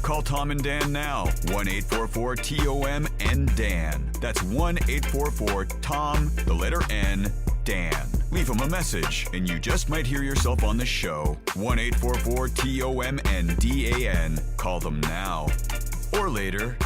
Call Tom and Dan now. 1-844-TOM and Dan. That's 1-844-TOM, the letter N, Dan. Leave him a message, and you just might hear yourself on the show. 1-844-TOM-DAN. Call them now. Or later.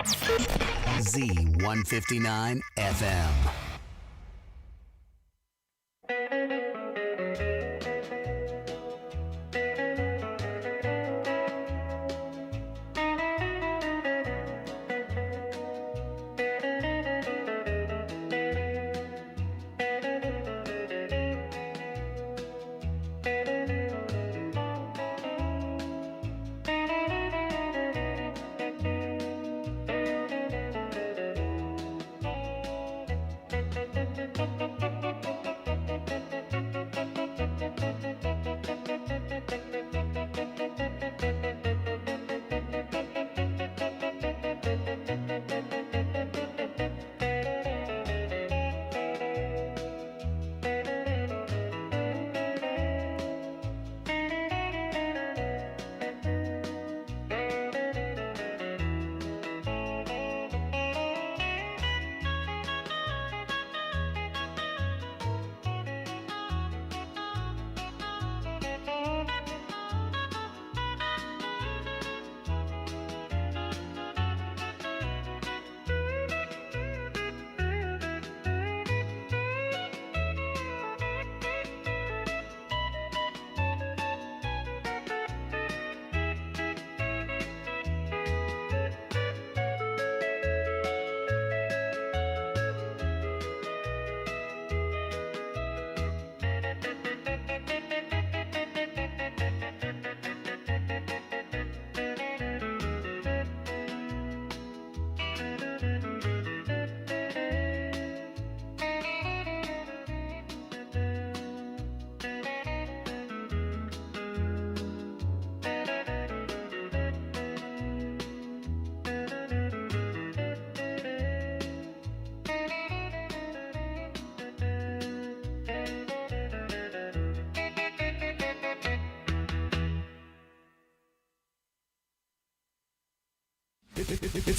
Z159 FM.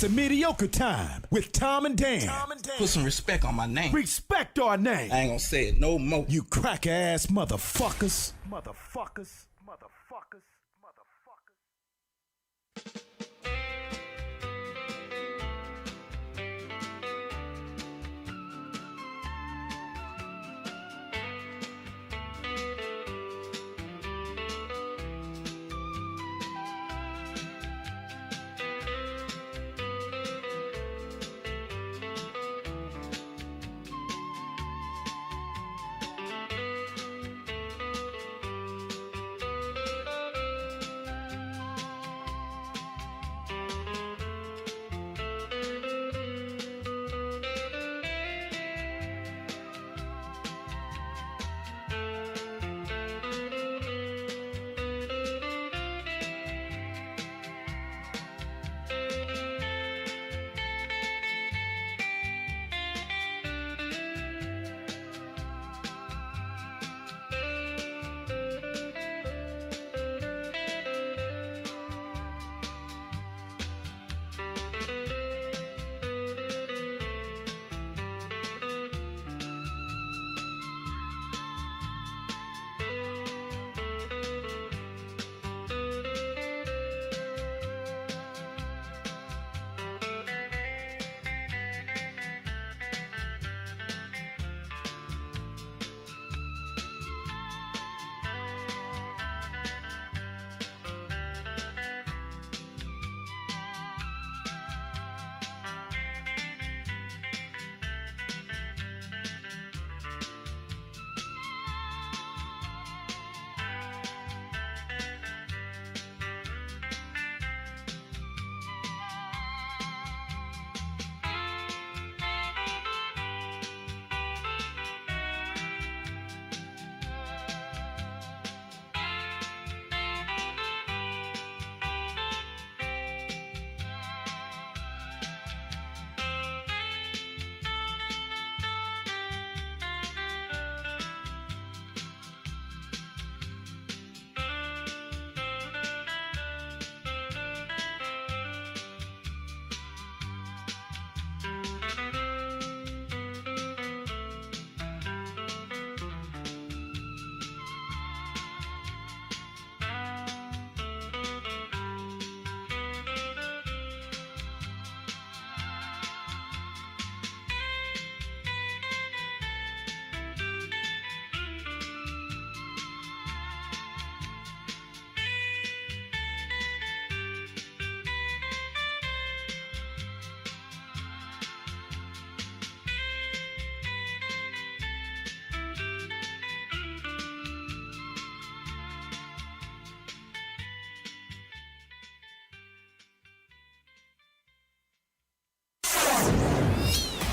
It's a mediocre time with Tom and Dan. Put some respect on my name. Respect our name. I ain't gonna say it no more. You cracker ass motherfuckers.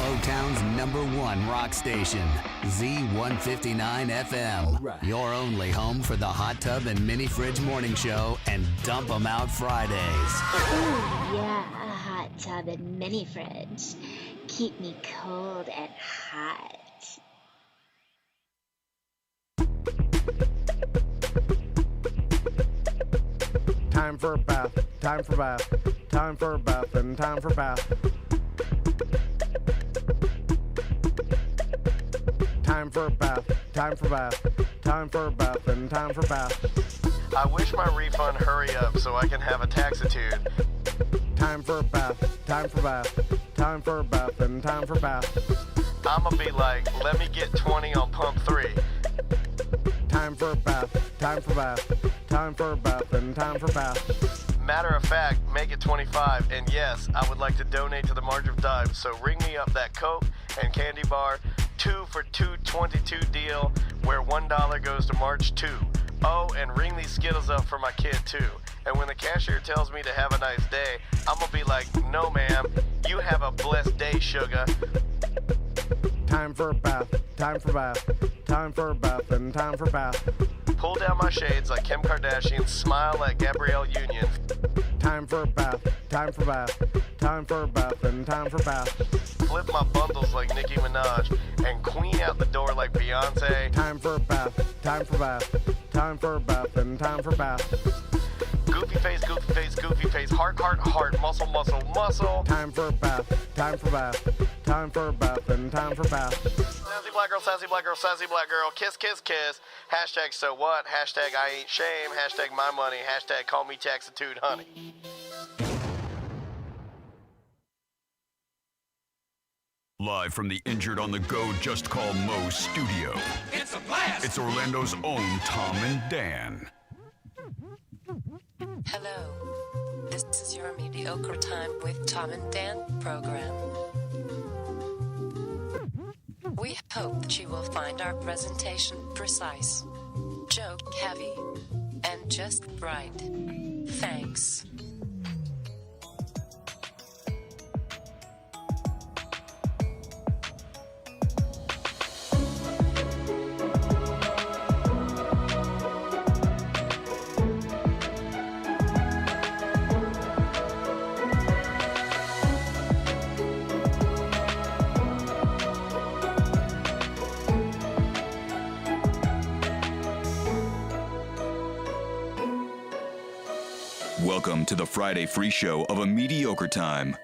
Motown's #1 rock station, Z159 FM. right. Your only home for the Hot Tub and Mini Fridge Morning Show and Dump 'em Out Fridays. Ooh, yeah, a hot tub and mini fridge. Keep me cold and hot. Time for a bath, time for bath, time for a bath, and time for bath. Time for a bath, time for bath, time for a bath, and time for bath. I wish my refund hurry up so I can have a taxitude. Time for a bath, time for bath, time for a bath, and time for bath. I'ma be like, let me get 20 on pump 3. Time for a bath, time for bath, time for a bath, and time for bath. Matter of fact, make it 25, and yes, I would like to donate to the March of Dimes, so ring me up that Coke and candy bar 2 for $2.22 deal where $1 goes to March 2. Oh, and ring these Skittles up for my kid too. And when the cashier tells me to have a nice day, I'm gonna be like, no ma'am, you have a blessed day, sugar. Time for a bath, time for bath, time for a bath, and time for bath. Pull down my shades like Kim Kardashian, smile like Gabrielle Union. Time for a bath, time for bath, time for a bath, and time for bath. Flip my bundles like Nicki Minaj and queen out the door like Beyonce. Time for a bath, time for bath, time for a bath, and time for bath. Goofy face, goofy face, goofy face, heart, heart, heart, muscle, muscle, muscle. Time for a bath, time for bath, time for a bath, and time for bath. Sassy black girl, sassy black girl, sassy black girl, kiss, kiss, kiss. Hashtag so what, hashtag I ain't shame, hashtag my money, hashtag call me taxitude, honey. Live from the Injured on the Go Just Call Mo studio. It's a blast. It's Orlando's own Tom and Dan. Hello, this is your Mediocre Time with Tom and Dan program. We hope that you will find our presentation precise, joke heavy, and just right. Thanks. Welcome to the Friday free show of A Mediocre Time.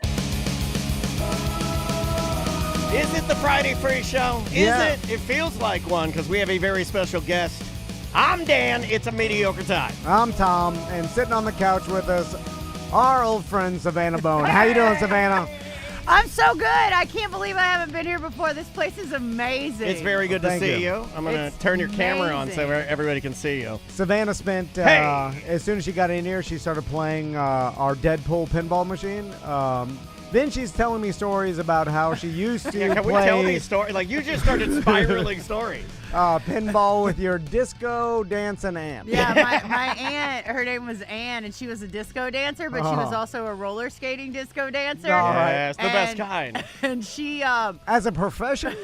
Is it the Friday free show? Is Yeah. it? It feels like one because we have a very special guest. I'm Dan. It's A Mediocre Time. I'm Tom, and sitting on the couch with us, our old friend Savannah Boan. How you doing, Savannah? I'm so good. I can't believe I haven't been here before. This place is amazing. It's very good to Thank see you. you. I'm going to It's turn your camera on so amazing. everybody can see you. Savannah spent, Hey! as soon as she got in here, she started playing our Deadpool pinball machine. Then she's telling me stories about how she used to Can we tell play these stories? Like, you just started spiraling stories. pinball with your disco dancing aunt. Yeah, my aunt, her name was Ann, and she was a disco dancer, but she was also a roller skating disco dancer. All right. Yes, the best And- kind. And she, As a profession?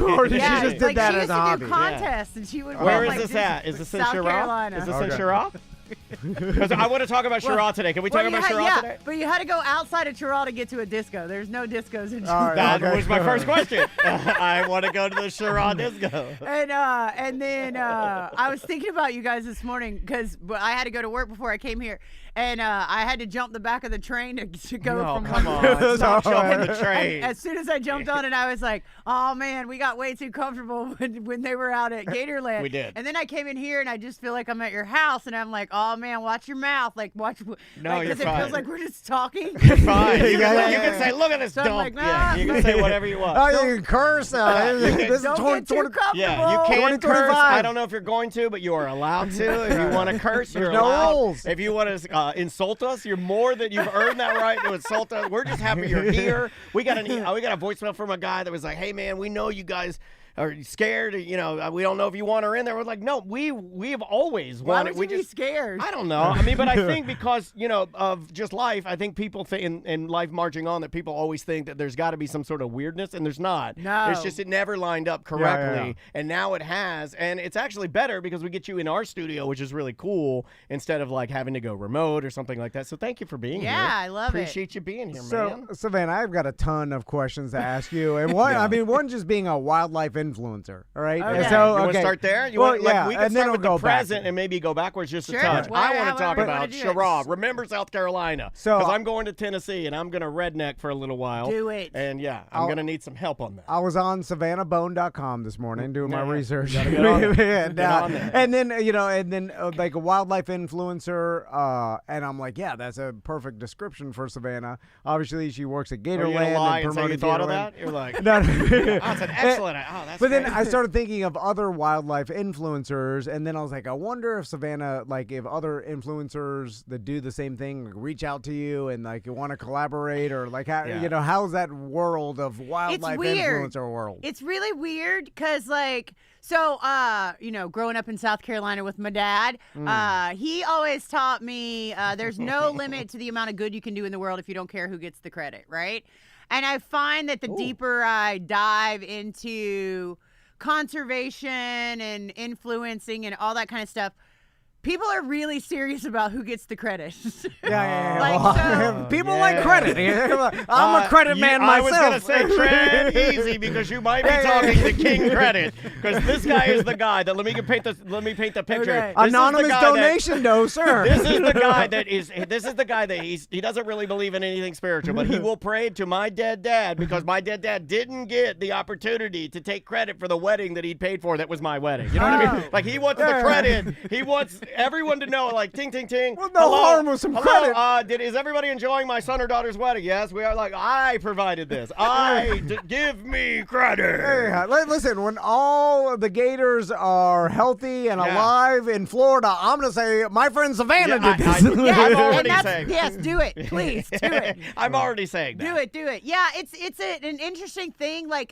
Or did yeah, she just did like that she as used a to hobby? do contests, and she would. Where win, is like, this at? Is this in South Chirag? Carolina. Is this in Okay. Chirag? Because I want to talk about Chirag today. Can we talk about Chirag today? But you had to go outside of Chirag to get to a disco. There's no discos in All Chirag. right. That Okay. was my first question. I want to go to the Chirag disco. And then I was thinking about you guys this morning because I had to go to work before I came here, and I had to jump the back of the train to go No, from come one on. Stop all jumping right. the train. As soon as I jumped on it, I was like, "Oh man, we got way too comfortable when they were out at Gatorland." We did. And then I came in here, and I just feel like I'm at your house, and I'm like, "Oh man, watch your mouth, like watch." No, like, you're 'cause it fine. feels like we're just talking. You're fine. You, Yeah, can, yeah, you can yeah. say, look at this So I'm dump. like, Yeah, nah. you can say whatever you want. Oh, you can curse. This is Don't 20, get too comfortable. Yeah, you can 2025. curse. I don't know if you're going to, but you are allowed to. If you want to curse, you're There's no allowed. rules. If you want to insult us, you're more than you've earned that right to insult us. We're just happy you're here. We got a voicemail from a guy that was like, "Hey man, we know you guys or scared, we don't know if you want her in there. We're like, no, we've always wanted. Why would you be scared? I don't know. I mean, but I think because, of just life, I think people think in life marching on that people always think that there's got to be some sort of weirdness, and there's not. No. It's just it never lined up correctly, Yeah. and now it has, and it's actually better because we get you in our studio, which is really cool, instead of like having to go remote or something like that. So thank you for being here. Yeah, I love Appreciate you being here, So, man. Savannah, I've got a ton of questions to ask you, and one just being a wildlife influencer. All right. Okay. So, You want to start there? We can and then start we'll with go the present and maybe go backwards just Sure. a touch. Well, I want to talk however you about wanna do it. Chirag. Remember South Carolina? So- Because I'm going to Tennessee and I'm going to redneck for a little while. Do it. And I'm going to need some help on that. I was on SavannahBoan.com this morning doing my research. Gotta get on there. and, Get on there. and then like a wildlife influencer, and I'm like, yeah, that's a perfect description for Savannah. Obviously, she works at Are you Gatorland going to lie and and say you promoting thought of Gatorland. that? You're like, No, that's an excellent. That's But then great. I started thinking of other wildlife influencers, and then I was like, I wonder if Savannah, like, if other influencers that do the same thing, like, reach out to you and like you want to collaborate, or like how how's that world of wildlife weird. influencer world? It's really weird because, growing up in South Carolina with my dad, he always taught me there's no limit to the amount of good you can do in the world if you don't care who gets the credit, right? And I find that the deeper I dive into conservation and influencing and all that kind of stuff, people are really serious about who gets the credit. People like credit. I'm a credit man myself. I was going to say tread easy because you might be talking to King Credit, because this guy is the guy that let me paint the picture. Okay. Anonymous donation, no sir. This is the guy that he doesn't really believe in anything spiritual, but he will pray to my dead dad because my dead dad didn't get the opportunity to take credit for the wedding that he'd paid for. That was my wedding. You know what I mean? Like, he wants the credit. He wants everyone to know, like, ting, ting, ting. Well, no harm with some credit. Is everybody enjoying my son or daughter's wedding? Yes, we are. Like, I provided this. Give me credit. Hey, listen, when all the Gators are healthy and alive in Florida, I'm going to say my friend Savannah did this. I'm already saying. Yes, do it. Please, do it. I'm already saying that. Do it. Yeah, it's an interesting thing. We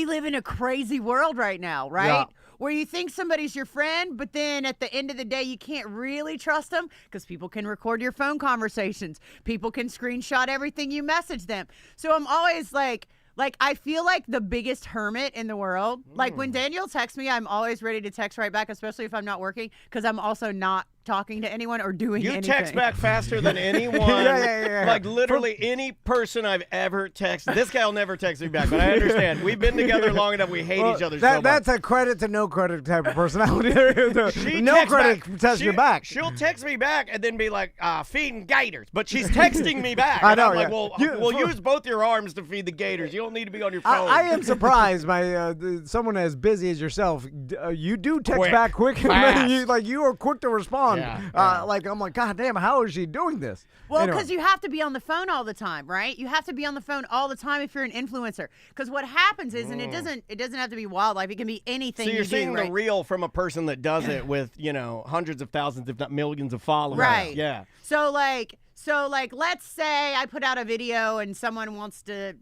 live in a crazy world right now, right? Yeah. Where you think somebody's your friend, but then at the end of the day, you can't really trust them because people can record your phone conversations. People can screenshot everything you message them. So I'm always like I feel like the biggest hermit in the world. Like, when Daniel texts me, I'm always ready to text right back, especially if I'm not working, because I'm also not talking to anyone or doing anything. You text back faster than anyone. Yeah. Like, literally any person I've ever texted. This guy will never text me back, but I understand. We've been together long enough. We hate each other so much. That's a credit to no credit type of personality. No credit text you back. She'll text me back and then be like, feeding gators. But she's texting me back. I know, I'm like, yeah. we'll use both your arms to feed the gators. You don't need to be on your phone. I am surprised by someone as busy as yourself. You do text Quick. back quick. Fast. You are quick to respond. Yeah. I'm like, God damn, how is she doing this? Well, Anyway. because you have to be on the phone all the time, right? You have to be on the phone all the time if you're an influencer. Because what happens is, and it doesn't have to be wildlife. It can be anything. So you're seeing right? the reel from a person that does it with, hundreds of thousands, if not millions of followers. Right. Yeah. So let's say I put out a video and someone wants to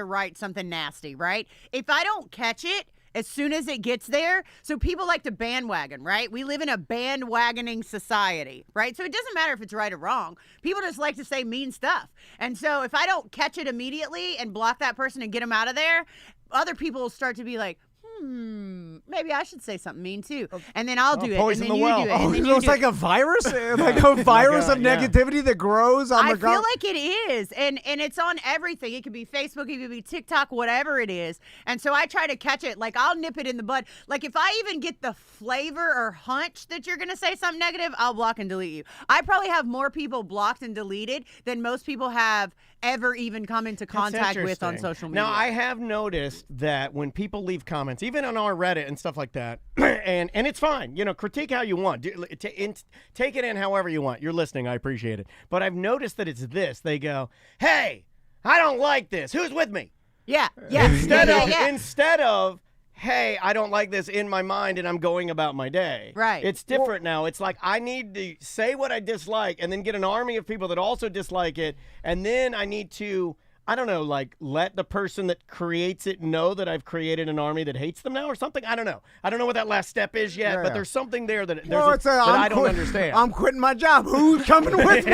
write something nasty, right? If I don't catch it as soon as it gets there, so people like to bandwagon, right? We live in a bandwagoning society, right? So it doesn't matter if it's right or wrong. People just like to say mean stuff. And so if I don't catch it immediately and block that person and get them out of there, other people will start to be like, maybe I should say something mean too. And then I'll do it. And poison then the you well. do it. And then you It's do like it. a virus? Like a virus of negativity that grows on I the feel like it is. And it's on everything. It could be Facebook, it could be TikTok, whatever it is. And so I try to catch it. Like, I'll nip it in the bud. Like, if I even get the flavor or hunch that you're going to say something negative, I'll block and delete you. I probably have more people blocked and deleted than most people have ever even come into contact with on social media. Now, I have noticed that when people leave comments, even on our Reddit and stuff like that, and it's fine, critique how you want. Take it in however you want. You're listening. I appreciate it. But I've noticed that it's this. They go, hey, I don't like this. Who's with me? Yeah. Instead of, hey, I don't like this in my mind and I'm going about my day. Right. It's different now. It's like I need to say what I dislike and then get an army of people that also dislike it. And then I need to I don't know, like let the person that creates it know that I've created an army that hates them now or something. I don't know. I don't know what that last step is yet, but there's something there that, I don't understand. I'm quitting my job. Who's coming with me?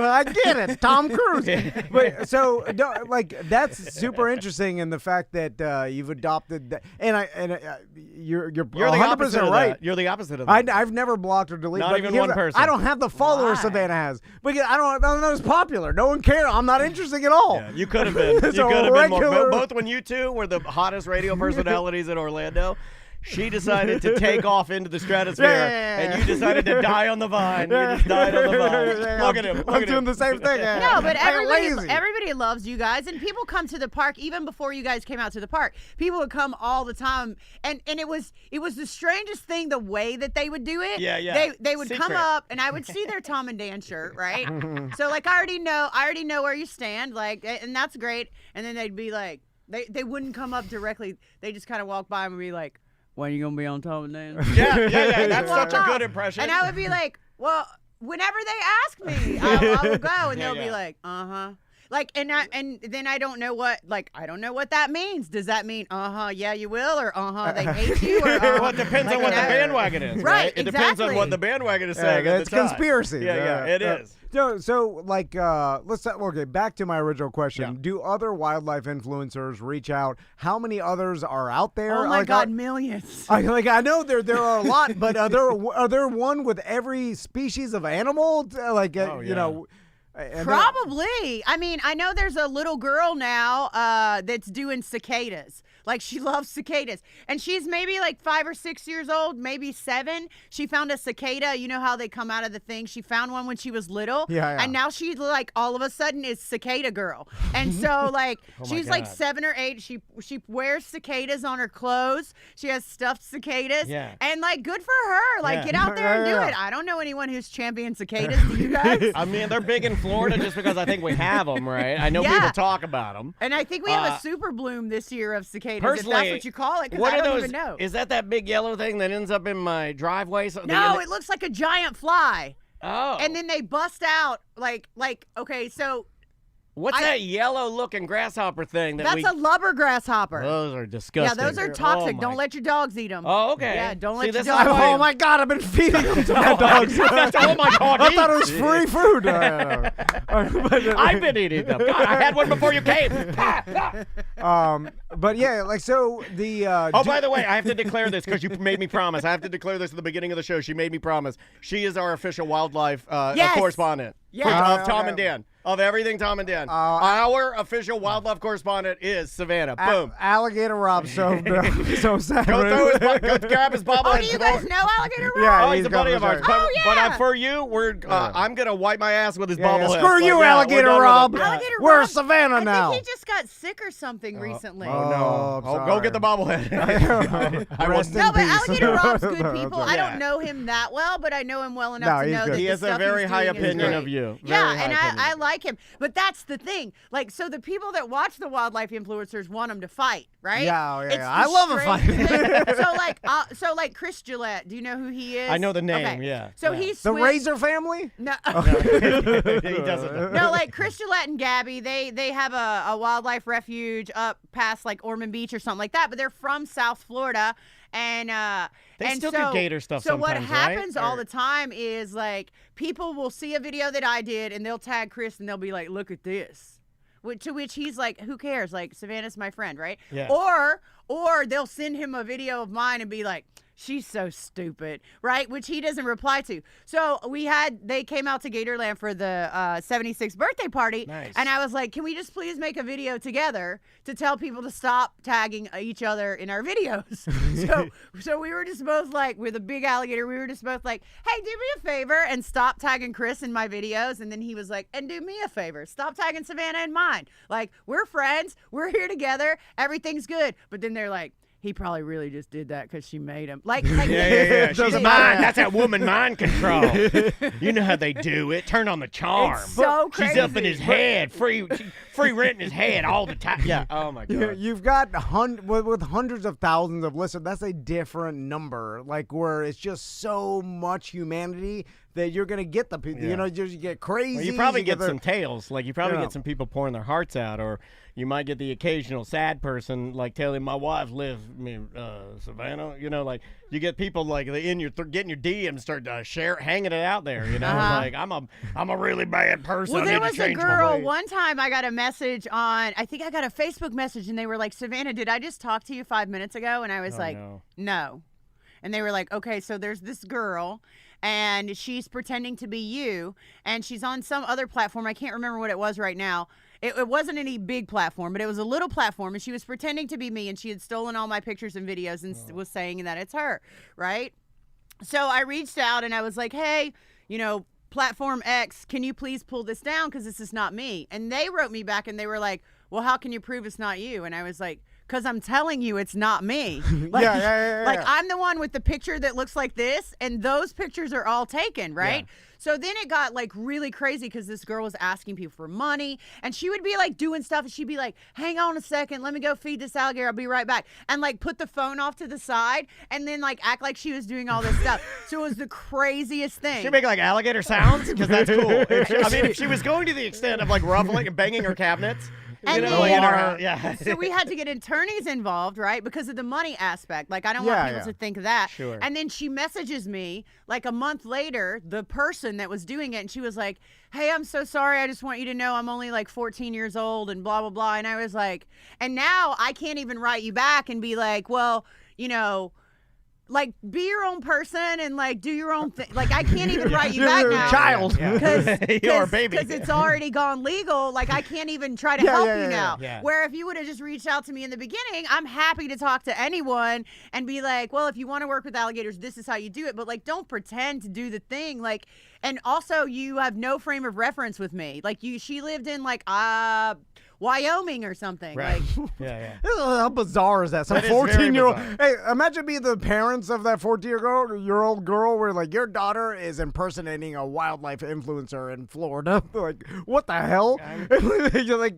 I get it. Tom Cruise. But so like that's super interesting in the fact that you've adopted that, and you're 100% right. You're the opposite of that. I've never blocked or deleted. Not even one person. I don't have the followers Savannah has. Because I'm not as popular. No one cares. I'm not interesting at all. Yeah, you could have been. You could have been more. Both when you two were the hottest radio personalities in Orlando. She decided to take off into the stratosphere, and you decided to die on the vine. You just died on the vine. Look at him. I'm doing the same thing. No, but everybody loves you guys, and people come to the park even before you guys came out to the park. People would come all the time, and it was the strangest thing the way that they would do it. Yeah. They would come up, and I would see their Tom and Dan shirt, right? So like I already know where you stand, like, and that's great. And then they'd be like, they wouldn't come up directly. They just kind of walk by and be like, when are you going to be on Tom and Dan? Yeah. That's such a good impression. And I would be like, well, whenever they ask me, I will go. And they'll be like, uh-huh. Like, and then I don't know what that means. Does that mean, yeah, you will, or they hate you? Or, well, it depends on what the bandwagon is, right? It depends on what the bandwagon is saying at the time. It's conspiracy. Yeah, it is. So like, back to my original question. Yeah. Do other wildlife influencers reach out? How many others are out there? Oh my God, millions. I know there are a lot, but are there one with every species of animal? You know. Probably. I mean, I know there's a little girl now that's doing cicadas. Like, she loves cicadas. And she's maybe like 5 or 6 years old, maybe 7. She found a cicada. You know how they come out of the thing? She found one when she was little. Yeah. And now she's like, all of a sudden is cicada girl. And so like, she's like 7 or 8. She wears cicadas on her clothes. She has stuffed cicadas. Yeah. And like, good for her. Like, get out there and do it. I don't know anyone who's championed cicadas. Do you guys? I mean, they're big in Florida just because I think we have them, right? I know people talk about them. And I think we have a super bloom this year of cicadas, personally, if that's what you call it, because I don't even know. Is that big yellow thing that ends up in my driveway? No, it looks like a giant fly. Oh. And then they bust out, okay, so... What's that yellow-looking grasshopper thing? That's a lubber grasshopper. Those are disgusting. Yeah, those are toxic. Don't let your dogs eat them. Oh, okay. Yeah, don't let your dogs. Oh my God, I've been feeding them to my dogs. Oh my God, I thought it was free food. I've been eating them. God, I had one before you came. But yeah, like so the. By the way, I have to declare this because you made me promise. I have to declare this at the beginning of the show. She made me promise. She is our official wildlife correspondent. Of Tom and Dan. Of everything Tom and Dan. Our official wildlife correspondent is Savannah. Boom. Alligator Rob. So sad. Go grab his bobblehead. Oh, do you guys know Alligator Rob? Yeah, he's a buddy of ours. But for you, I'm going to wipe my ass with his bobblehead. Screw you, Alligator Rob. We're Savannah now. I think he just got sick or something recently. Oh, no. Go get the bobblehead. No, but Alligator Rob's good people. I don't know him that well, but I know him well enough to know that he has a very high opinion of you. Yeah, and I like him. But that's the thing. Like, so the people that watch the wildlife influencers want them to fight, right? Yeah. I love a fight. So like Chris Gillette, do you know who he is? I know the name, yeah. So he's the Razor family? No. He doesn't. No, like Chris Gillette and Gabby, they have a wildlife refuge up past like Ormond Beach or something like that, but they're from South Florida. And they still do gator stuff so sometimes, what happens all the time is like people will see a video that I did and they'll tag Chris and they'll be like, look at this. To which he's like, who cares? Like, Savannah's my friend, right? Yeah. Or they'll send him a video of mine and be like, she's so stupid, right? Which he doesn't reply to. So they came out to Gatorland for the 76th birthday party. Nice. And I was like, can we just please make a video together to tell people to stop tagging each other in our videos? So we were just both like, with a big alligator, we were just both like, hey, do me a favor and stop tagging Chris in my videos. And then he was like, and do me a favor, stop tagging Savannah in mine. Like, we're friends, we're here together, everything's good. But then they're like, he probably really just did that because she made him. Yeah. She's mind. That's that woman mind control. You know how they do it. Turn on the charm. It's so crazy. She's up in his head, free renting his head all the time. Yeah. Oh my God. You've got with hundreds of thousands of listeners. That's a different number. Like where it's just so much humanity that you're gonna get the people. You know, you get crazy. Well, you probably get some tales. Like you probably get some people pouring their hearts out, or you might get the occasional sad person like telling my wife lives me Savannah. You know, like you get people like in your getting your DMs start hanging it out there. You know, like I'm a really bad person. Well, I there need was to a change my girl ways. one time. I got a message on. I think I got a Facebook message, and they were like, "Savannah, did I just talk to you 5 minutes ago?" And I was like, "No." And they were like, "Okay, so there's this girl, and she's pretending to be you, and she's on some other platform. I can't remember what it was right now. It wasn't any big platform, but it was a little platform, and she was pretending to be me, and she had stolen all my pictures and videos and was saying that it's her, right?" So I reached out, and I was like, "Hey, you know, Platform X, can you please pull this down because this is not me?" And they wrote me back, and they were like, "Well, how can you prove it's not you?" And I was like, "Because I'm telling you it's not me." Like, like I'm the one with the picture that looks like this, and those pictures are all taken, right? Yeah. So then it got like really crazy because this girl was asking people for money, and she would be like doing stuff, and she'd be like, "Hang on a second, let me go feed this alligator, I'll be right back," and like put the phone off to the side, and then like act like she was doing all this stuff. So it was the craziest thing. She'd make like alligator sounds because that's cool. If she was going to the extent of like ruffling and banging her cabinets. And then, so we had to get attorneys involved, right? Because of the money aspect. Like, I don't want people to think of that. Sure. And then she messages me like a month later, the person that was doing it, and she was like, "Hey, I'm so sorry. I just want you to know I'm only like 14 years old and blah, blah, blah." And I was like, and now I can't even write you back and be like, "Well, you know, like, be your own person and, like, do your own thing." Like, I can't even write you back now. Child. You're a baby. Because it's already gone legal. Like, I can't even try to help you now. Yeah. Where if you would have just reached out to me in the beginning, I'm happy to talk to anyone and be like, "Well, if you want to work with alligators, this is how you do it." But, like, don't pretend to do the thing. Like, and also, you have no frame of reference with me. Like, she lived in, like, Wyoming or something. Right. Like, How bizarre is that? Some 14-year-old. Hey, imagine being the parents of that 14-year-old girl where like your daughter is impersonating a wildlife influencer in Florida. Like, what the hell? You're like,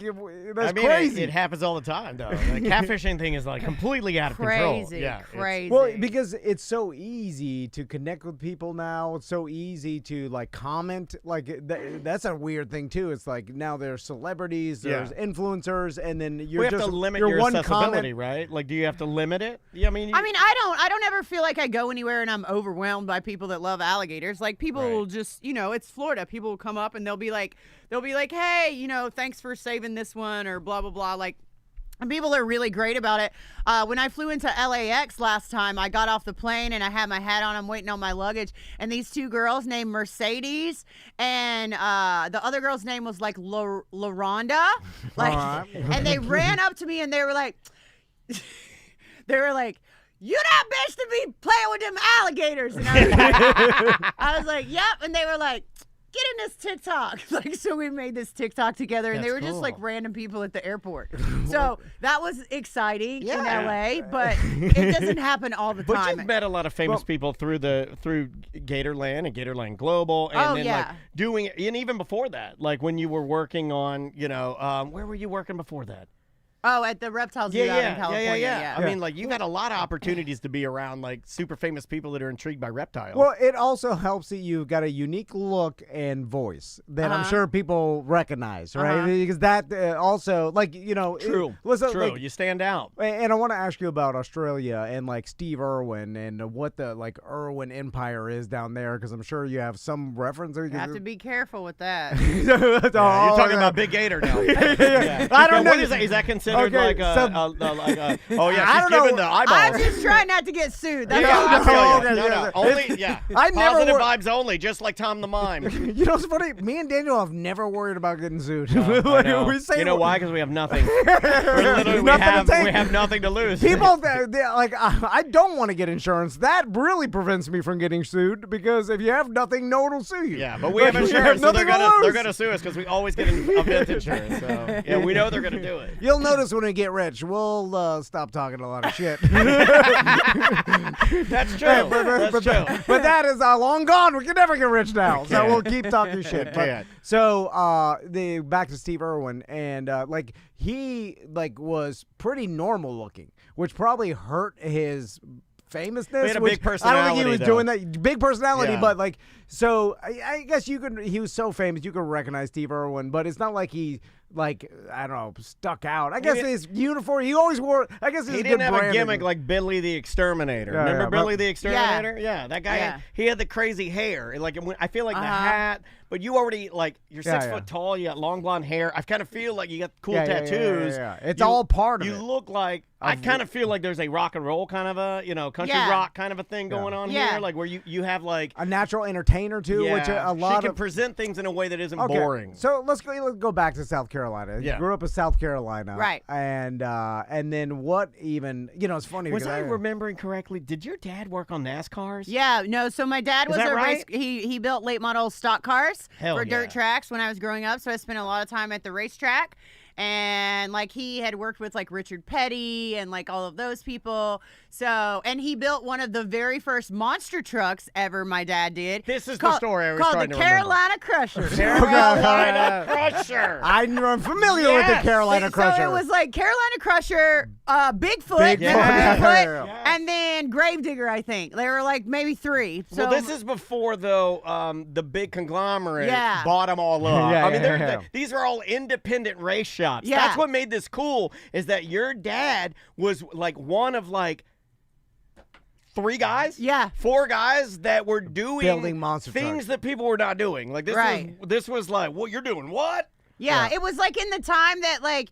that's crazy. It happens all the time, though. The catfishing thing is like completely out of control. Crazy. Well, because it's so easy to connect with people now. It's so easy to like comment. Like that's a weird thing too. It's like now there's celebrities, there's influencers, and then we have to limit your one accessibility, comment. right? Like, do you have to limit it? Yeah, I don't ever feel like I go anywhere and I'm overwhelmed by people that love alligators. Like, people will just, you know, it's Florida. People will come up and they'll be like, "Hey, you know, thanks for saving this one," or blah, blah, blah. Like, and people are really great about it. When I flew into LAX last time, I got off the plane and I had my hat on. I'm waiting on my luggage. And these two girls named Mercedes and the other girl's name was like LaRonda. Like, and they ran up to me and they were like, "You that bitch to be playing with them alligators." And I was like, "Yep." And they were like, "Get in this TikTok." Like, so we made this TikTok together, and they were just like random people at the airport. So that was exciting in LA, but it doesn't happen all the time. But you've met a lot of famous people through Gatorland and Gatorland Global, and like doing it, and even before that, like when you were working on, you know, where were you working before that? Oh, at the reptile zoo out in California. Yeah. I mean, like, you've had a lot of opportunities to be around, like, super famous people that are intrigued by reptiles. Well, it also helps that you've got a unique look and voice that I'm sure people recognize, right? Because that also, like, you know. True. Like, you stand out. And I want to ask you about Australia and, like, Steve Irwin and what the, like, Irwin empire is down there, because I'm sure you have some reference. You have to be careful with that. You're talking about Big Gator now. I don't know. What is that? Is that considered like a, I she's don't giving know. the eyeballs. I'm just trying not to get sued. That's Yeah, all I I'm feel saying. you. No. Only, positive vibes only, just like Tom the Mime. You know what's funny? Me and Daniel have never worried about getting sued. I know. You know why? Because we have nothing. We have nothing to lose. People, like, I don't want to get insurance. That really prevents me from getting sued, because if you have nothing, no one will sue you. Yeah, but we have insurance, so they're gonna sue us because we always get event insurance. So yeah, we know they're gonna do it. You'll notice when we get rich, we'll stop talking a lot of shit. That's true. But that is long gone. We can never get rich now, so we'll keep talking shit. So back to Steve Irwin, and like he like was pretty normal looking, which probably hurt his famousness. He had a which big I don't think he personality, was though. doing that. Big personality, Yeah. but like, so I guess you could. He was so famous, you could recognize Steve Irwin, but it's not like he. Like, I don't know, stuck out. I guess his uniform, he always wore, I guess He his didn't good have a branding. gimmick like Billy the Exterminator. Yeah, Remember yeah, Billy the Exterminator? Yeah, that guy, Yeah. he had the crazy hair. Like, I feel like the hat, but you already, like, you're 6 foot tall, you got long blonde hair. I kind of feel like you got cool tattoos. Yeah. It's all part of it. You look like, I kind of feel like there's a rock and roll kind of a, country rock kind of a thing going on here. Like, where you have, like. A natural entertainer, too, which a lot she of. can present things in a way that isn't Okay, boring. so let's go back to South Carolina. Yeah. You grew up in South Carolina. Right. And then what even, it's funny Was because I remembering correctly, did your dad work on NASCARs? Yeah, no, so my dad was that a right? race he built late model stock cars Hell for yeah. dirt tracks when I was growing up, so I spent a lot of time at the racetrack. And like he had worked with like Richard Petty and like all of those people. So, and he built one of the very first monster trucks ever my dad did. This is the story I was called trying the to remember. Carolina Crusher. Carolina Crusher. I'm familiar with the Carolina Crusher. So it was like Carolina Crusher, Bigfoot, Bigfoot. Yeah. And then Gravedigger, I think. There were like maybe 3. So Well, this is before, though, the big conglomerate Yeah. bought them all up. Yeah, I mean, yeah. these are all independent race shops. Yeah. That's what made this cool, is that your dad was, like, one of, like, 3 guys? Yeah. 4 guys that were doing Building monster things trucks. that people were not doing. Like, this was like, well, you're doing what? Yeah, it was like in the time that like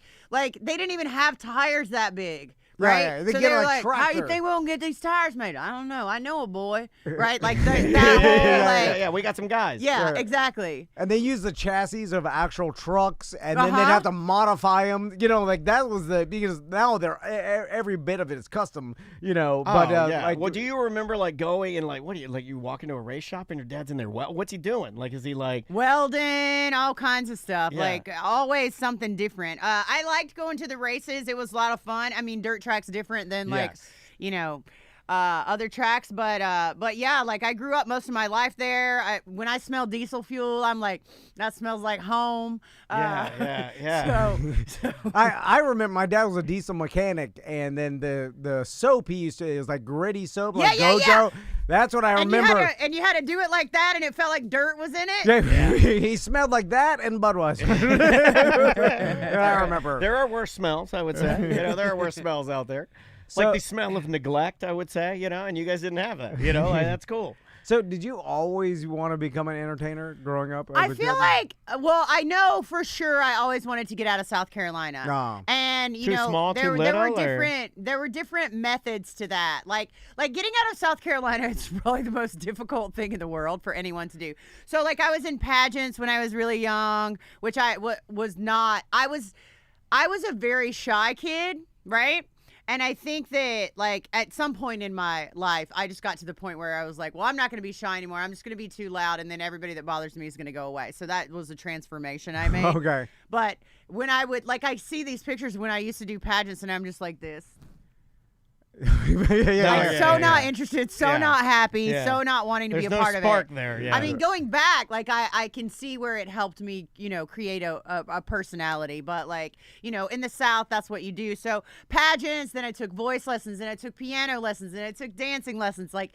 they didn't even have tires that big. Yeah, Right? yeah, they So get they were a like, how you tractor. think we're going to get these tires made? I don't know. I know a boy. Right? Like that whole, Yeah, we got some guys. Yeah, Yeah. exactly. And they used the chassis of actual trucks, and then they'd have to modify them. Like that was because now they're every bit of it is custom. But yeah. like, Well, do you remember like going and like what do you walk into a race shop and your dad's in there? What's he doing? Like, is he like? Welding, all kinds of stuff. Yeah. Like always something different. I liked going to the races. It was a lot of fun. I mean, dirt track's different than like, Yes. other tracks, but yeah, like I grew up most of my life there. When I smell diesel fuel, I'm like, that smells like home. Yeah. So I remember my dad was a diesel mechanic, and then the soap he used to, it was like gritty soap, like Gojo. Yeah. That's what I and remember. you had to do it like that, and it felt like dirt was in it. Yeah. He smelled like that and Budweiser. I remember. There are worse smells, I would say. There are worse smells out there. Like the smell of neglect, I would say, and you guys didn't have that, like, that's cool. So did you always want to become an entertainer growing up? I feel like, I know for sure I always wanted to get out of South Carolina. Oh. And, Too small, there too were little, there were different methods to that. Like getting out of South Carolina is probably the most difficult thing in the world for anyone to do. So like I was in pageants when I was really young, which I was not. I was a very shy kid, right? And I think that, like, at some point in my life, I just got to the point where I was like, well, I'm not going to be shy anymore. I'm just going to be too loud, and then everybody that bothers me is going to go away. So that was a transformation I made. Okay. But when I would, like, I see these pictures when I used to do pageants, and I'm just like this. Not interested, not happy, so not wanting to be a part of it. There's no spark there, yeah. I mean, going back, like, I can see where it helped me, create a personality. But, like, in the South, that's what you do. So, pageants, then I took voice lessons, then I took piano lessons, then I took dancing lessons. Like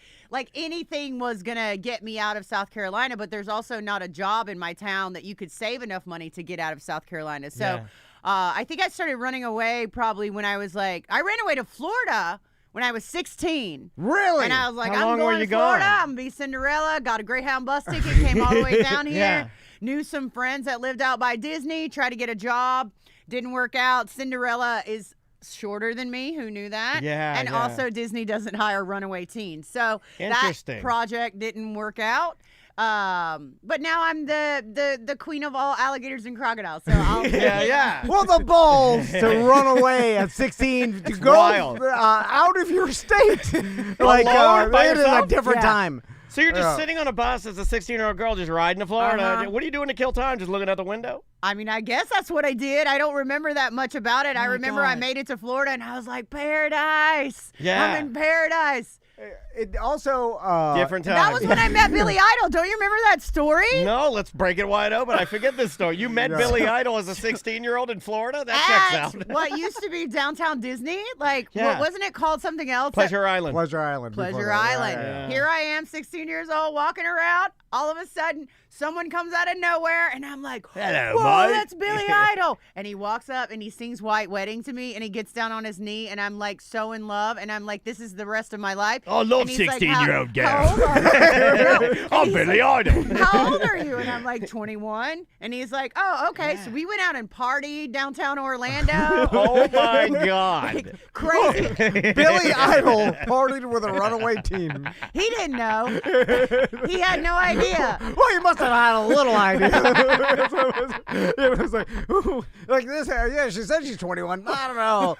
anything was going to get me out of South Carolina, but there's also not a job in my town that you could save enough money to get out of South Carolina. So, I think I started running away probably when I was like, I ran away to Florida when I was 16. Really? And I was like, How long I'm were going you to Florida. gone? I'm going to be Cinderella. Got a Greyhound bus ticket. Came all the way down here. Yeah. Knew some friends that lived out by Disney. Tried to get a job. Didn't work out. Cinderella is shorter than me. Who knew that? Yeah, And yeah. also Disney doesn't hire runaway teens. So that Interesting. project didn't work out. But now I'm the queen of all alligators and crocodiles. So I'll Yeah. Well, the balls to run away at 16 to go wild. out of your state. Like, Alone by it is a yourself? different Yeah. time. So you're just sitting on a bus as a 16-year-old girl just riding to Florida. Uh-huh. What are you doing to kill time? Just looking out the window? I mean, I guess that's what I did. I don't remember that much about it. I remember I God. made it to Florida, and I was like, paradise. Yeah. I'm in paradise. It also Different time. That was when I met Billy Idol. Don't you remember that story? No, let's break it wide open. I forget this story. You met Billy Idol as a 16-year-old in Florida? That checks out. What used to be downtown Disney? Like, Yeah. wasn't it called something else? Pleasure Island. Pleasure Island. before Pleasure that. Island. Yeah. Here I am, 16 years old, walking around. All of a sudden, someone comes out of nowhere, and I'm like, Hello, whoa, mate." that's Billy Idol. And he walks up, and he sings White Wedding to me, and he gets down on his knee, and I'm like so in love, and I'm like, this is the rest of my life. I love And he's like, 16-year-old How girls. old are you? No. I'm Billy Idol. How old are you? And I'm like, 21. And he's like, oh, okay. So we went out and partied downtown Orlando. Oh, my God. Crazy. Billy Idol partied with a runaway team. He didn't know. He had no idea. Well, you must have had a little idea. It was like, ooh, like this. Yeah, she said she's 21. I don't know.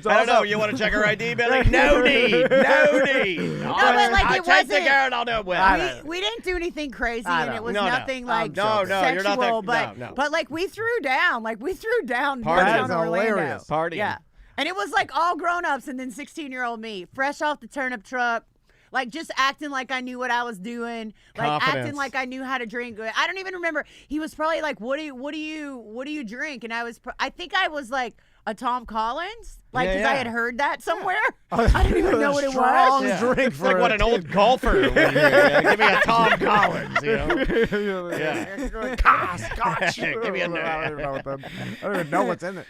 I don't know. You want to check her ID, Billy? No need. No need. No, but like I it take the wasn't. girl. I'll know well. We didn't do anything crazy, I and know. it was No, no. nothing like no, you're sexual. not that- but no. like we threw down. Like we threw down Partying. downtown That is Orlando. hilarious. Partying. Yeah, and it was like all grown ups, and then 16-year-old me, fresh off the turnip truck. Like just acting like I knew what I was doing, like acting Confidence. like I knew how to drink. I don't even remember. He was probably like, "What do you drink?" And I think I was like a Tom Collins, like because I had heard that somewhere. I didn't even know what it Strong was. drink It's for like what a an old golfer would do. Give me a Tom Collins, you know? Yeah. Scotch. Give me a- I don't even know what's in it.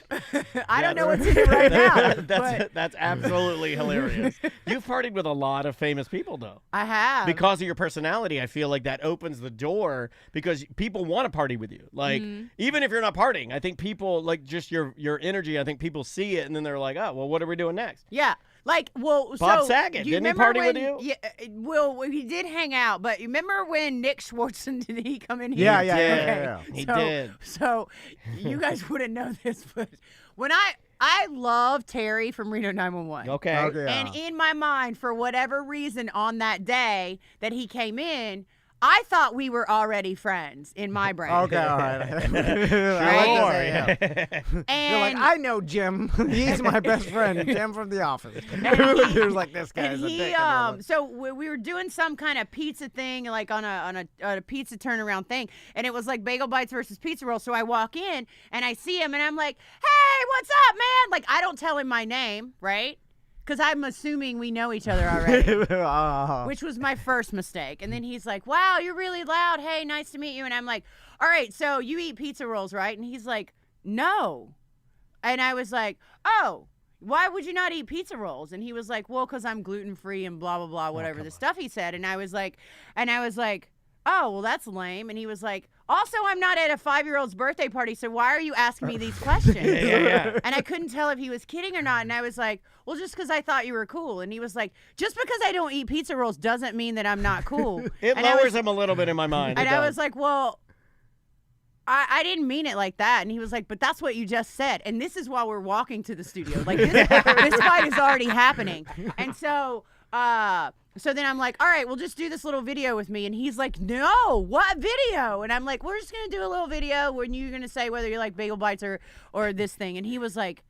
I don't know what's in it right now. but That's absolutely hilarious. You've partied with a lot of famous people, though. I have. Because of your personality, I feel like that opens the door because people want to party with you. Like, even if you're not partying, I think people, like, just your energy, I think people see it and then they're like, oh, well, what are we doing next? Yeah. Like, well, Bob so Saget, do you didn't he remember party with when- you? Yeah, well, we did hang out, but you remember when Nick Schwartzen, did he come in here? Yeah, He yeah, did. yeah. He so, did. So you guys wouldn't know this, but when I love Terry from Reno 911. Okay. Okay. And in my mind, for whatever reason on that day that he came in, I thought we were already friends in my brain. Okay, all right. Right? And You're like, I know Jim. He's my best friend, Jim from the office. You're like, this guy's and a he, dick. so we were doing some kind of pizza thing, like on a pizza turnaround thing, and it was like bagel bites versus pizza rolls. So I walk in and I see him, and I'm like, "Hey, what's up, man?" Like I don't tell him my name, right? Because I'm assuming we know each other already, which was my first mistake. And then he's like, "Wow, you're really loud. Hey, nice to meet you." And I'm like, "All right, so you eat pizza rolls, right?" And he's like, "No." And I was like, "Oh, why would you not eat pizza rolls?" And he was like, "Well, because I'm gluten-free and blah, blah, blah, whatever the stuff he said." And I was like, "Oh, well, that's lame." And he was like, "Also, I'm not at a 5-year-old's birthday party, so why are you asking me these questions?" Yeah. And I couldn't tell if he was kidding or not. And I was like, "Well, just because I thought you were cool." And he was like, "Just because I don't eat pizza rolls doesn't mean that I'm not cool." It And I lowers was- him a little bit in my mind. And It I does. was like, "Well, I didn't mean it like that." And he was like, "But that's what you just said. And this is while we're walking to the studio. Like this fight is already happening." And so then I'm like, "All right, we'll just do this little video with me." And he's like, "No, what video?" And I'm like, "We're just going to do a little video when you're going to say whether you like bagel bites or this thing." And he was like,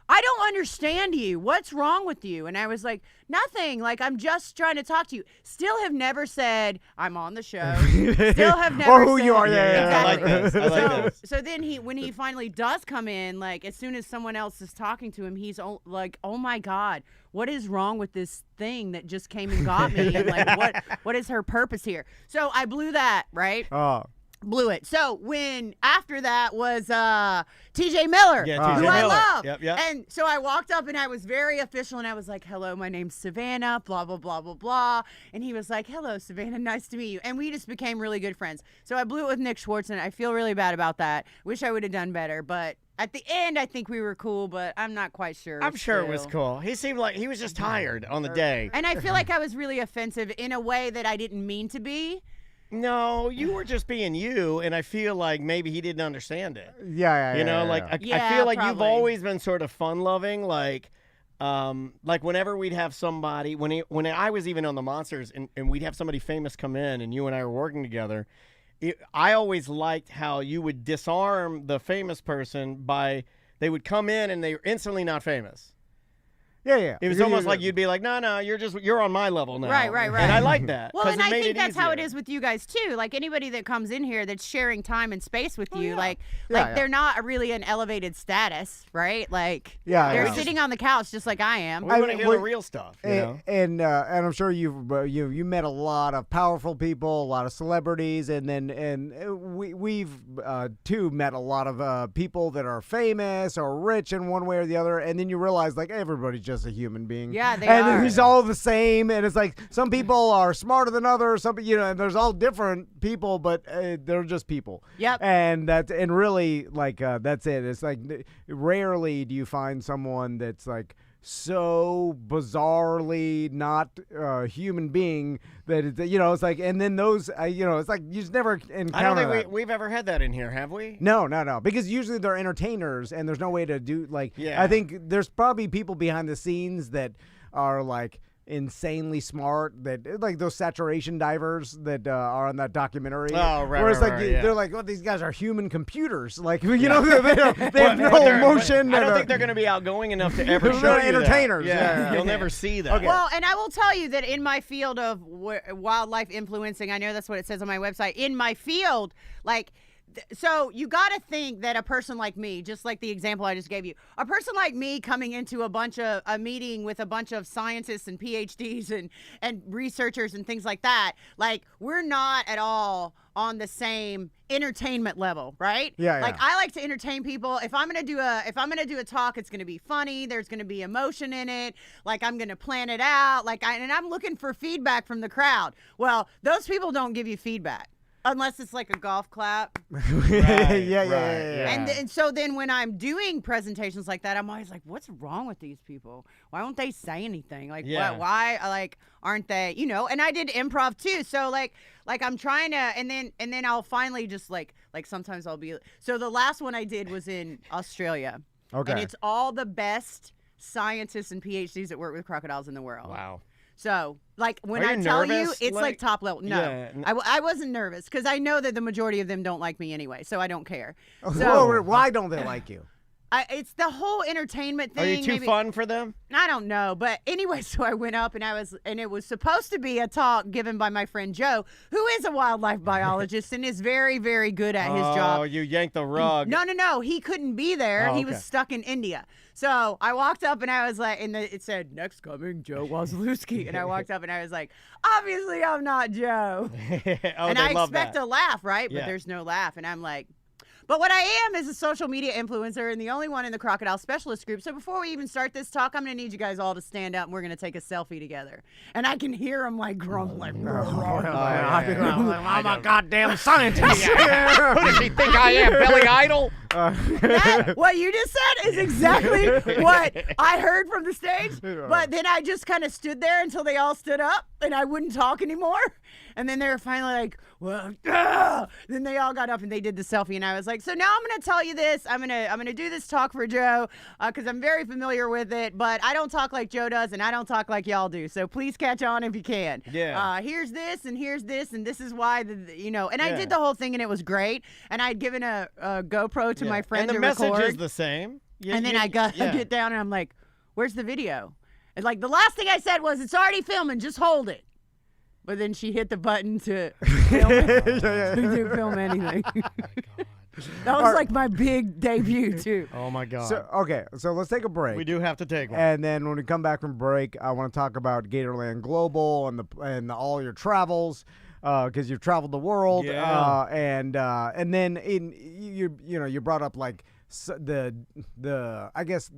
"I don't understand you. What's wrong with you?" And I was like, "Nothing. Like, I'm just trying to talk to you." Still have never said, "I'm on the show." Still have never Or who said, you are. Yeah, I like Exactly. this. I like this. So then when he finally does come in, like as soon as someone else is talking to him, he's like, "Oh my God, what is wrong with this thing that just came and got me? And like, what is her purpose here?" So I blew that, right? Oh. Blew it. So when after that was TJ Miller, Yeah, TJ who I Miller. love. Yep. And so I walked up and I was very official and I was like, "Hello, my name's Savannah, blah, blah, blah, blah, blah." And he was like, "Hello, Savannah, nice to meet you." And we just became really good friends. So I blew it with Nick Schwartzen. I feel really bad about that. Wish I would have done better. But at the end, I think we were cool, but I'm not quite sure. I'm sure it was still. cool. He seemed like he was just tired on the day. And I feel like I was really offensive in a way that I didn't mean to be. No, you were just being you, and I feel like maybe he didn't understand it. Yeah. You know, yeah, like yeah. I feel like you've probably. always been sort of fun-loving, like whenever we'd have somebody, when I was even on the Monsters, and we'd have somebody famous come in, and you and I were working together, I always liked how you would disarm the famous person by they would come in and they were instantly not famous. Yeah. It was almost like you'd be like, no, you're on my level now. Right. And I like that. Well, and I think that's easier. how it is with you guys too. Like anybody that comes in here that's sharing time and space with you, like Yeah. they're not really an elevated status, right? Like they're sitting on the couch just like I am. We want to hear the real stuff. You know? And I'm sure you met a lot of powerful people, a lot of celebrities, and we've too met a lot of people that are famous or rich in one way or the other, and then you realize like everybody's just a human being. Yeah, they and are. he's all the same, and it's like some people are smarter than others. Some and there's all different people, but they're just people. Yep. And really like that's it. It's like rarely do you find someone that's like so bizarrely not a human being that it's like, and then those it's like you just never encounter I don't think that. we've ever had that in here, have we? No, because usually they're entertainers and there's no way to do like. Yeah. I think there's probably people behind the scenes that are like insanely smart, that like those saturation divers that are on that documentary. Oh, right. Where it's like they're like, oh, these guys are human computers. Like they have no emotion. I don't think they're going to be outgoing enough to ever show They're you entertainers. That. Yeah. You'll never see that. Okay. Well, and I will tell you that in my field of wildlife influencing, I know that's what it says on my website. In my field, like. So you got to think that a person like me, just like the example I just gave you, a person like me coming into a meeting with a bunch of scientists and PhDs and researchers and things like that, like we're not at all on the same entertainment level, right? Yeah. Like I like to entertain people. If I'm gonna do a talk, it's gonna be funny. There's gonna be emotion in it. Like I'm gonna plan it out. And I'm looking for feedback from the crowd. Well, those people don't give you feedback. Unless it's like a golf clap. Yeah. And so then when I'm doing presentations like that, I'm always like, what's wrong with these people? Why won't they say anything? Like, why like, aren't they, and I did improv too. So like I'm trying to, and then I'll finally just like sometimes I'll be, so the last one I did was in Australia. Okay. And it's all the best scientists and PhDs that work with crocodiles in the world. Wow. So, like, when Are I you tell nervous? you, it's like top level. No, Yeah. I wasn't nervous because I know that the majority of them don't like me anyway, so I don't care. So, why don't they like you? It's the whole entertainment thing. Are you too fun for them? I don't know, but anyway, so I went up and it was supposed to be a talk given by my friend Joe, who is a wildlife biologist and is very, very good at his job. Oh, you yanked the rug. No, he couldn't be there. Oh, He okay. was stuck in India. So I walked up and I was like, it said, next coming, Joe Wazalewski. And I walked up and I was like, obviously I'm not Joe. And I expect a laugh, right? But there's no laugh. And I'm like, but what I am is a social media influencer and the only one in the crocodile specialist group. So before we even start this talk, I'm going to need you guys all to stand up and we're going to take a selfie together. And I can hear them like grumbling. I'm a goddamn scientist. Who does he think I am, Billy Idol? What you just said is exactly what I heard from the stage. But then I just kind of stood there until they all stood up and I wouldn't talk anymore. And then they were finally like, well, then they all got up and they did the selfie. And I was like, so now I'm going to tell you this. I'm going to do this talk for Joe because I'm very familiar with it. But I don't talk like Joe does and I don't talk like y'all do. So please catch on if you can. Yeah. Here's this and here's this. And this is why, and I did the whole thing and it was great. And I'd given a GoPro to my friend and the to message record. is the same. And then I get down and I'm like, where's the video? And like the last thing I said was, it's already filming, just hold it. But then she hit the button to film it. Didn't film anything. That was like my big debut too. Oh my God. So let's take a break. We do have to take one. And then when we come back from break, I want to talk about Gatorland Global and all your travels. Because you've traveled the world, and then you brought up like I guess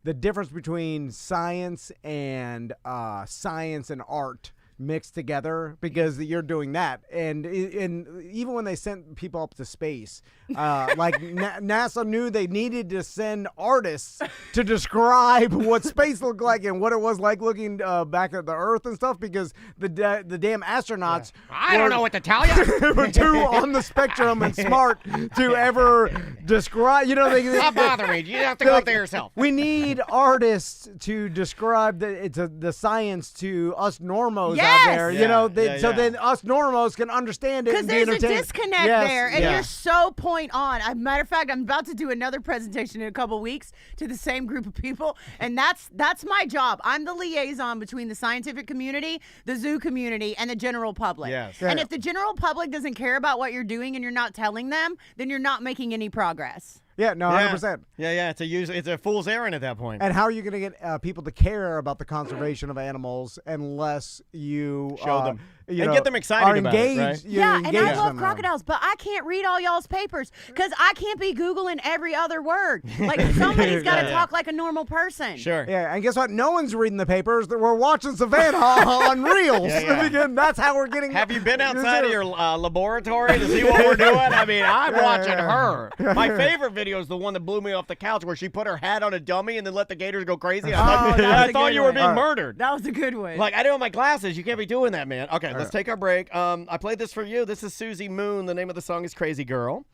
the difference between science and art mixed together, because you're doing that, and even when they sent people up to space, like NASA knew they needed to send artists to describe what space looked like and what it was like looking back at the Earth and stuff, because the damn astronauts I don't know what to tell you. were too on the spectrum and smart to ever describe. Stop bothering me. You have to go up there yourself. We need artists to describe the science to us normos out there. Yes. You know, Yeah, so yeah. then us normals can understand it. Because and be there's a entertained. disconnect Yes. there, and Yeah. you're so point on. As a matter of fact, I'm about to do another presentation in a couple weeks to the same group of people, and that's my job. I'm the liaison between the scientific community, the zoo community, and the general public. Yes. And Yeah. if the general public doesn't care about what you're doing and you're not telling them, then you're not making any progress. Yeah, no, 100%. Yeah. It's a fool's errand at that point. And how are you going to get people to care about the conservation of animals unless you Show them. you And know, get them excited are about it, engaged, right? you Yeah, and engage I love them. crocodiles, but I can't read all y'all's papers because I can't be Googling every other word. Like, somebody's got to talk like a normal person. Sure. Yeah, and guess what? No one's reading the papers. We're watching Savannah on Reels. Yeah. Again, that's how we're getting. Have you been outside of your laboratory to see what we're doing? I mean, I'm watching her. My favorite video is the one that blew me off the couch where she put her hat on a dummy and then let the gators go crazy. I thought you were being murdered. That was a good one. Like, I don't have my glasses. You can't be doing that, man. Okay, let's take our break. I played this for you. This is Susie Moon. The name of the song is Crazy Girl.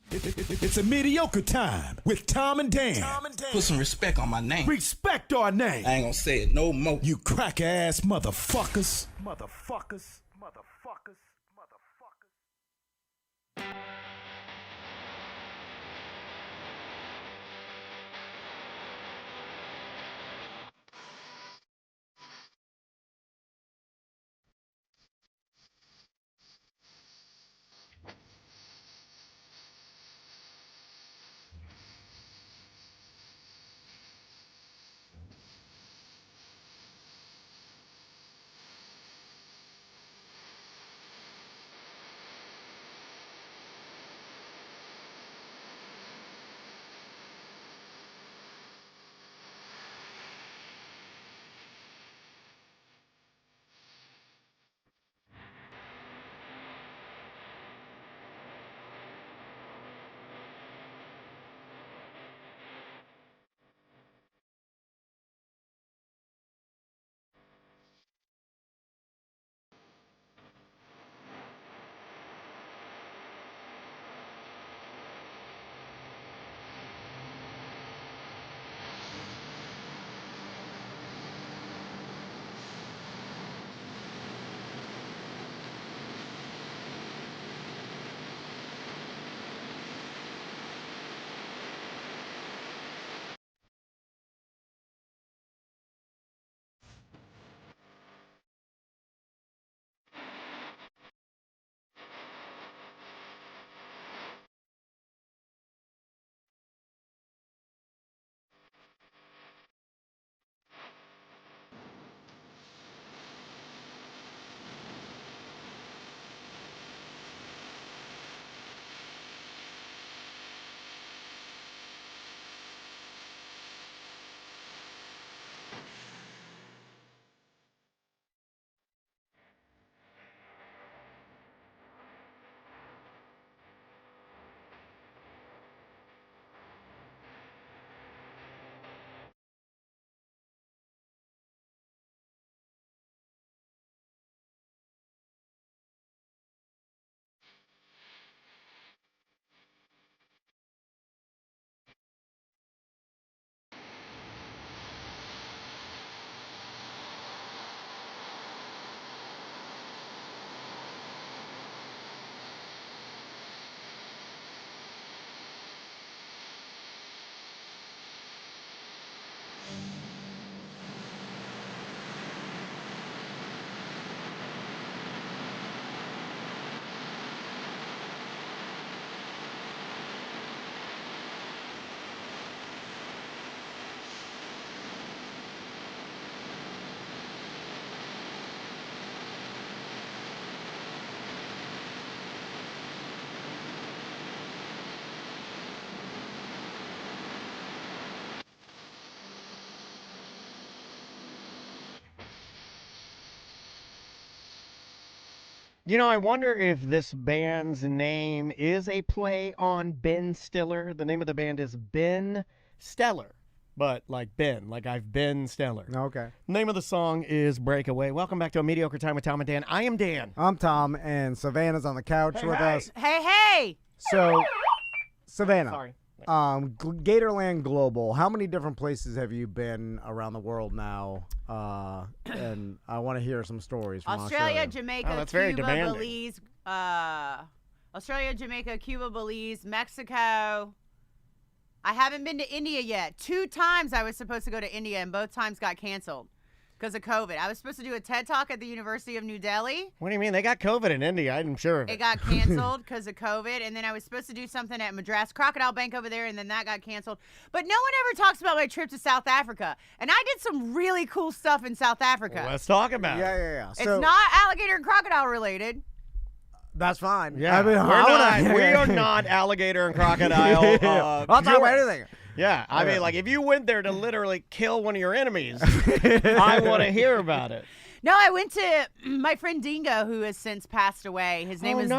It's a mediocre time with Tom and Dan. Put some respect on my name. Respect our name. I ain't gonna say it no more. You crack-ass motherfuckers. You know, I wonder if this band's name is a play on Ben Stiller. The name of the band is Ben Stellar, but like Ben, like I've been stellar. Okay. Name of the song is Breakaway. Welcome back to A Mediocre Time with Tom and Dan. I am Dan. I'm Tom, and Savannah's on the couch with us. Hey! So, Savannah. Sorry. Gatorland Global. How many different places have you been around the world now? And I want to hear some stories from Australia. Jamaica, Cuba, Belize. Australia, Jamaica, Cuba, Belize, Mexico. I haven't been to India yet. 2 times I was supposed to go to India, and both times got canceled because of COVID. I was supposed to do a TED Talk at the University of New Delhi. What do you mean? They got COVID in India. I'm sure of it. It got canceled because of COVID, and then I was supposed to do something at Madras Crocodile Bank over there, and then that got canceled. But no one ever talks about my trip to South Africa, and I did some really cool stuff in South Africa. Well, let's talk about it. Yeah. It's not alligator and crocodile related. That's fine. Yeah, we are not alligator and crocodile. I'll talk about anything. Yeah, I mean, like, if you went there to literally kill one of your enemies, I want to hear about it. No, I went to my friend Dingo, who has since passed away. His name is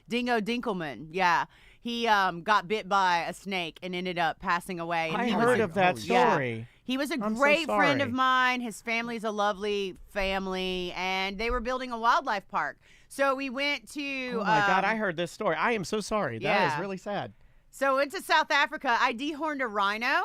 Dingo Dinkelman. Yeah. He got bit by a snake and ended up passing away. And I heard of that story. Yeah. He was a great friend of mine. His family's a lovely family, and they were building a wildlife park. So we went to... Oh, my God, I heard this story. I am so sorry. That is really sad. So I went to South Africa. I dehorned a rhino.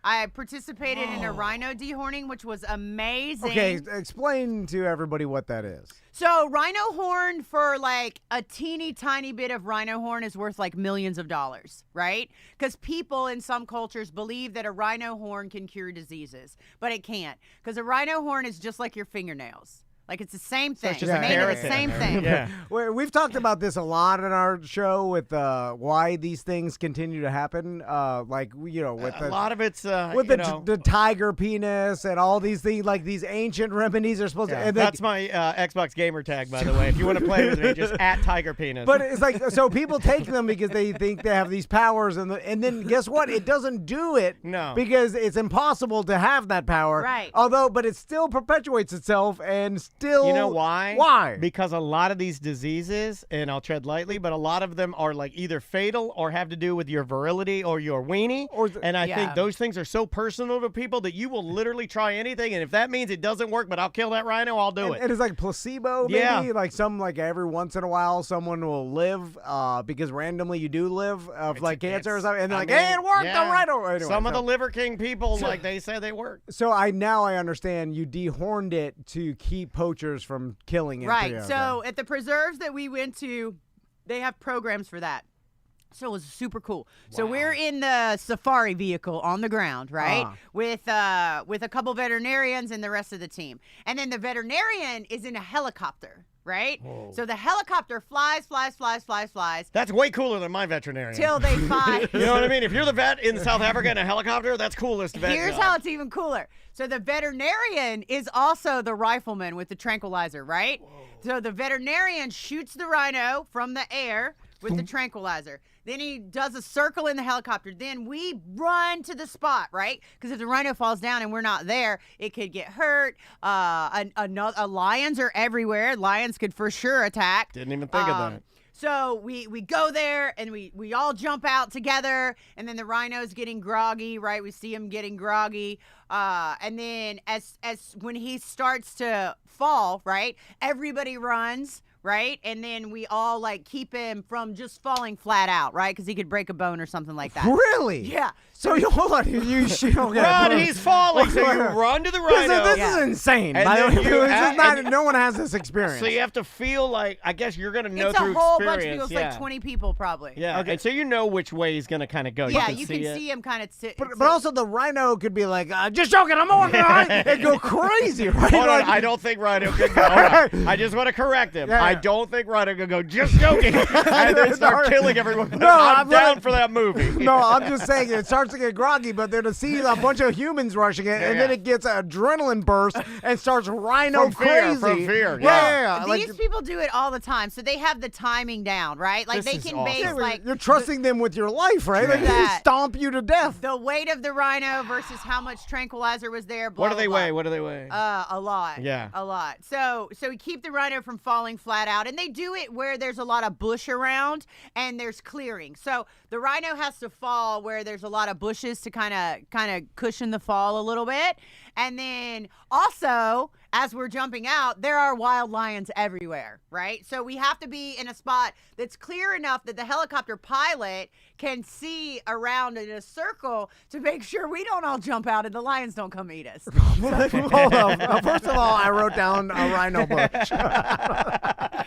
I participated in a rhino dehorning, which was amazing. Okay, explain to everybody what that is. So rhino horn, for like a teeny tiny bit of rhino horn, is worth like millions of dollars, right? Because people in some cultures believe that a rhino horn can cure diseases, but it can't. Because a rhino horn is just like your fingernails. Like, it's the same thing. So it's made of the same thing. Yeah. We've talked about this a lot in our show with why these things continue to happen. Like, you know, with a lot of it's with the tiger penis and all these things, like these ancient remedies are supposed to. And that's my Xbox gamer tag, by the way. If you want to play with me, just at tiger penis. But it's like, so people take them because they think they have these powers, and then guess what? It doesn't do it. No. Because it's impossible to have that power. Right. But it still perpetuates itself and still. You know why? Why? Because a lot of these diseases, and I'll tread lightly, but a lot of them are like either fatal or have to do with your virility or your weenie. And I think those things are so personal to people that you will literally try anything. And if that means it doesn't work, but I'll kill that rhino, I'll do it. And it's like placebo, maybe? Yeah. Like every once in a while, someone will live because randomly you do live of like cancer or something. And they're like, hey, it worked, the rhino. Anyway, some of the Liver King people, like they say they work. So I understand you dehorned it to keep poachers from killing it. Right. So at the preserves that we went to, they have programs for that. So it was super cool. Wow. So we're in the safari vehicle on the ground, right? With a couple veterinarians and the rest of the team. And then the veterinarian is in a helicopter, right? Whoa. So the helicopter flies. That's way cooler than my veterinarian. Till they find. You know what I mean? If you're the vet in South Africa in a helicopter, that's coolest vet. Here's how it's even cooler. So the veterinarian is also the rifleman with the tranquilizer, right? Whoa. So the veterinarian shoots the rhino from the air with the tranquilizer. Then he does a circle in the helicopter. Then we run to the spot, right? Because if the rhino falls down and we're not there, it could get hurt. Lions are everywhere. Lions could for sure attack. Didn't even think of that. So we go there and we all jump out together, and then the rhino's getting groggy, right? We see him getting groggy. And then as when he starts to fall, right, everybody runs. Right? And then we all like keep him from just falling flat out, right? Because he could break a bone or something like that. Really? Yeah. So you hold on, you shoot. Run, he's falling. So you run to the rhino. This is insane. No one has this experience. So you have to feel like, I guess you're going to know it's through a whole experience. bunch of people. It's like 20 people probably. Yeah. Okay. And so you know which way he's going to kind of go. Yeah, you can see him kind of. But also the rhino could be like, just joking, I'm on the rhino, and go crazy, right? Hold on, I don't think rhino could go. I just want to correct him. I don't think rhino could go, just joking, and then start killing everyone. No, I'm down for that movie. No, I'm just saying it starts to get groggy, but then to see a bunch of humans rushing it, and then it gets an adrenaline burst and starts rhino crazy. From fear. Yeah. These people do it all the time, so they have the timing down, right? Like they can base like you're trusting them with your life, right? Like they stomp you to death. The weight of the rhino versus how much tranquilizer was there. What do they weigh? What do they weigh? A lot. Yeah, a lot. So we keep the rhino from falling flat out, and they do it where there's a lot of bush around and there's clearing. So the rhino has to fall where there's a lot of of bushes to kind of cushion the fall a little bit. And then also, as we're jumping out, there are wild lions everywhere, right? So we have to be in a spot that's clear enough that the helicopter pilot can see around in a circle to make sure we don't all jump out and the lions don't come eat us. Hold on. First of all, I wrote down a rhino bush.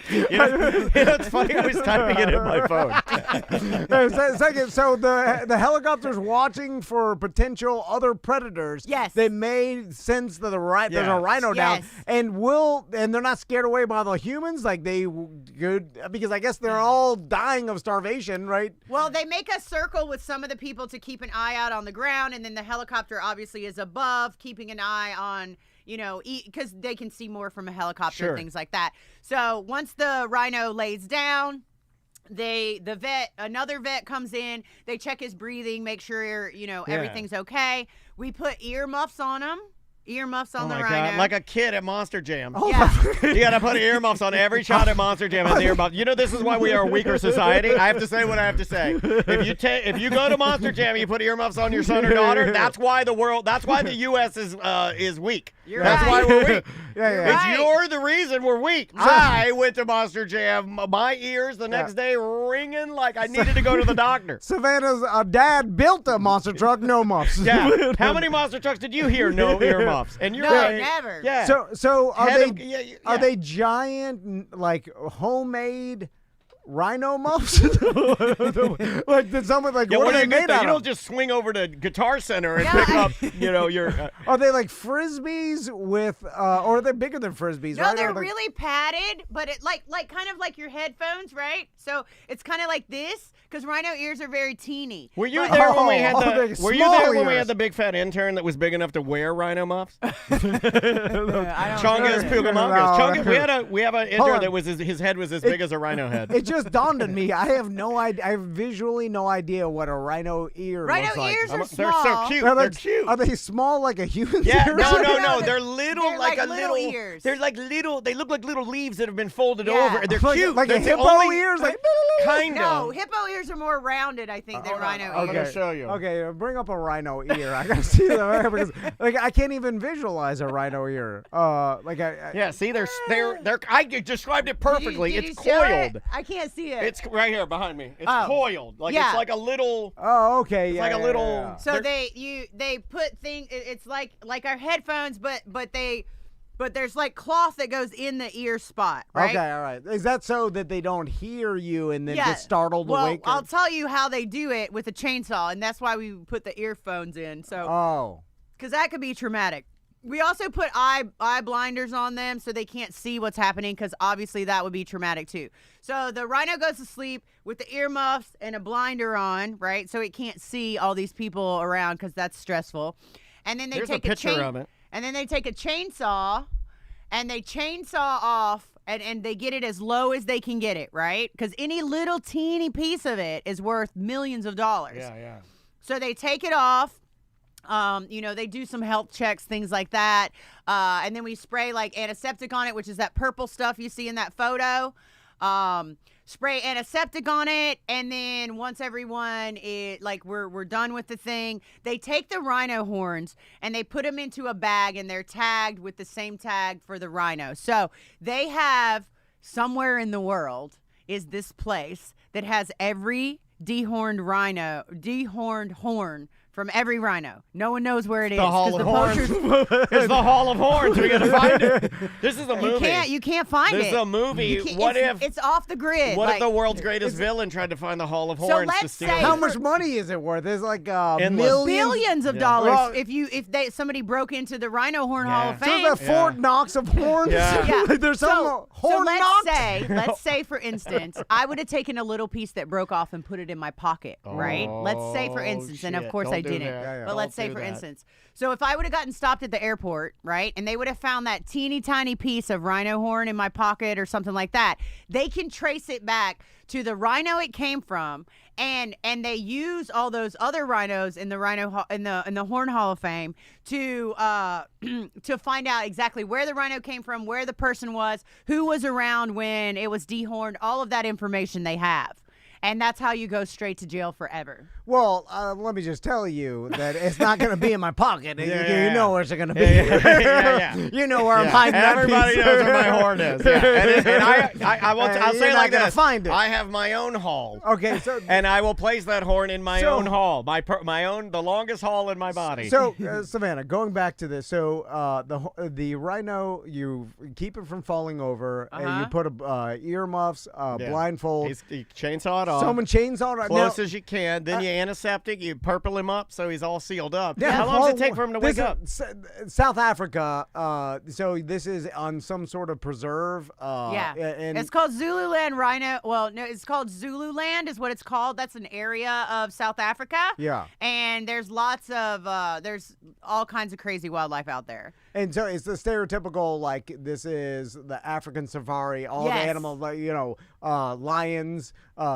It's funny. I was typing it in my phone. Second, so the helicopter's watching for potential other predators. Yes. They may sense that there's a rhino down, and they're not scared away by the humans like they could, because I guess they're all dying of starvation, right? Well, they make a circle with some of the people to keep an eye out on the ground, and then the helicopter obviously is above, keeping an eye on, because they can see more from a helicopter, Sure. things like that. So once the rhino lays down, another vet comes in, they check his breathing, make sure, everything's okay. We put earmuffs on him. Earmuffs on the rhino. God. Like a kid at Monster Jam. Yeah. You got to put earmuffs on every child at Monster Jam. Has earmuffs. This is why we are a weaker society. I have to say what I have to say. If you go to Monster Jam and you put earmuffs on your son or daughter, that's why the U.S. is weak. That's why we're weak. You're the reason we're weak. I went to Monster Jam, my ears the next day ringing like I needed to go to the doctor. Savannah's dad built a monster truck, no muffs. Yeah. How many monster trucks did you hear? No earmuffs. And you're right. Never. Yeah. So are they giant, like homemade rhino muffs? Like, did someone what are they made out of? You don't just swing over to Guitar Center and pick up, your. Are they like frisbees with, or are they bigger than frisbees? No, right? they're really padded, but it like kind of like your headphones, right? So it's kind of like this, because rhino ears are very teeny. Were you there when we had Were you there when we had the big fat intern that was big enough to wear rhino muffs? Chungus Pugamongas. We have an intern that was his head was as big as a rhino head. It just dawned on me. I have no idea. I have visually no idea what a rhino ear looks like. Rhino ears are They're small. so cute. They're cute. Are they small like a human's Yeah, ear? no. They're little, they're like a little ears. They're like little. They look like little leaves that have been folded Yeah. over, and they're like, cute. like a That's the hippo only- ears, like kind No, of. hippo ears are more rounded, I think, than rhino I'm ears. gonna show you. Okay, bring up a rhino ear. I gotta see them because I can't even visualize a rhino ear. Yeah, see, they're. I described it perfectly. Did you It's show coiled. it? I can't see it. It's right here behind me. It's coiled. Like Yeah. it's like a little. Oh, okay. It's Yeah, like a yeah, little. yeah. So they put things. It's like our headphones, but there's like cloth that goes in the ear spot, right? Okay, all right. Is that so that they don't hear you and then Yeah. get startled well, awake? I'll tell you how they do it with a chainsaw, and that's why we put the earphones in. So, because that could be traumatic. We also put eye blinders on them so they can't see what's happening, because obviously that would be traumatic too. So the rhino goes to sleep with the earmuffs and a blinder on, right? So it can't see all these people around, because that's stressful. And then they There's take a picture of it. And then they take a chainsaw and they chainsaw off and they get it as low as they can get it, right? Because any little teeny piece of it is worth millions of dollars. Yeah. So they take it off. They do some health checks, things like that. And then we spray like antiseptic on it, which is that purple stuff you see in that photo. Spray antiseptic on it, and then once we're done with the thing, they take the rhino horns and they put them into a bag, and they're tagged with the same tag for the rhino. So they have, somewhere in the world is this place that has every dehorned horn from every rhino. No one knows where it is. The Hall of Horns. It's the Hall of Horns. We gotta find it. This is a movie. You can't find it. This is a movie. What if it's off the grid? What if the world's greatest villain tried to find the Hall of Horns to let's steal say- it? How much money is it worth? It's like billions of dollars. Well, if somebody broke into the Rhino Horn Hall of so Fame. the Fort Knox of horns. Yeah. Like, there's some horn let's say for instance, I would have taken a little piece that broke off and put it in my pocket, right? Let's say for instance, and of shit. course Don't I do didn't. that. But let's say do for that. instance. So if I would have gotten stopped at the airport, right, and they would have found that teeny tiny piece of rhino horn in my pocket or something like that, they can trace it back to the rhino it came from, and they use all those other rhinos in the the Horn Hall of Fame to find out exactly where the rhino came from, where the person was, who was around when it was dehorned, all of that information they have. And that's how you go straight to jail forever. Well, let me just tell you that it's not going to be in my pocket. You know where's it going to be. You know where I'm hiding that Everybody piece. knows where my horn is. Yeah. And I'll say it like this. Find it. I have my own hall. Okay, so and I will place that horn in my own hall, my own, the longest hall in my body. So, Savannah, going back to this, so the rhino, you keep it from falling over, and you put earmuffs, blindfold. You chainsaw it off. Someone chainsaw it close as you can. Then you antiseptic. You purple him up so he's all sealed up. Yeah, how long does it take for him to wake up? South Africa. So this is on some sort of preserve. And it's called Zululand Rhino. Well, no, it's called Zululand is what it's called. That's an area of South Africa. Yeah. And there's lots of there's all kinds of crazy wildlife out there. And so it's the stereotypical, like, this is the African safari, all the animals, like, lions,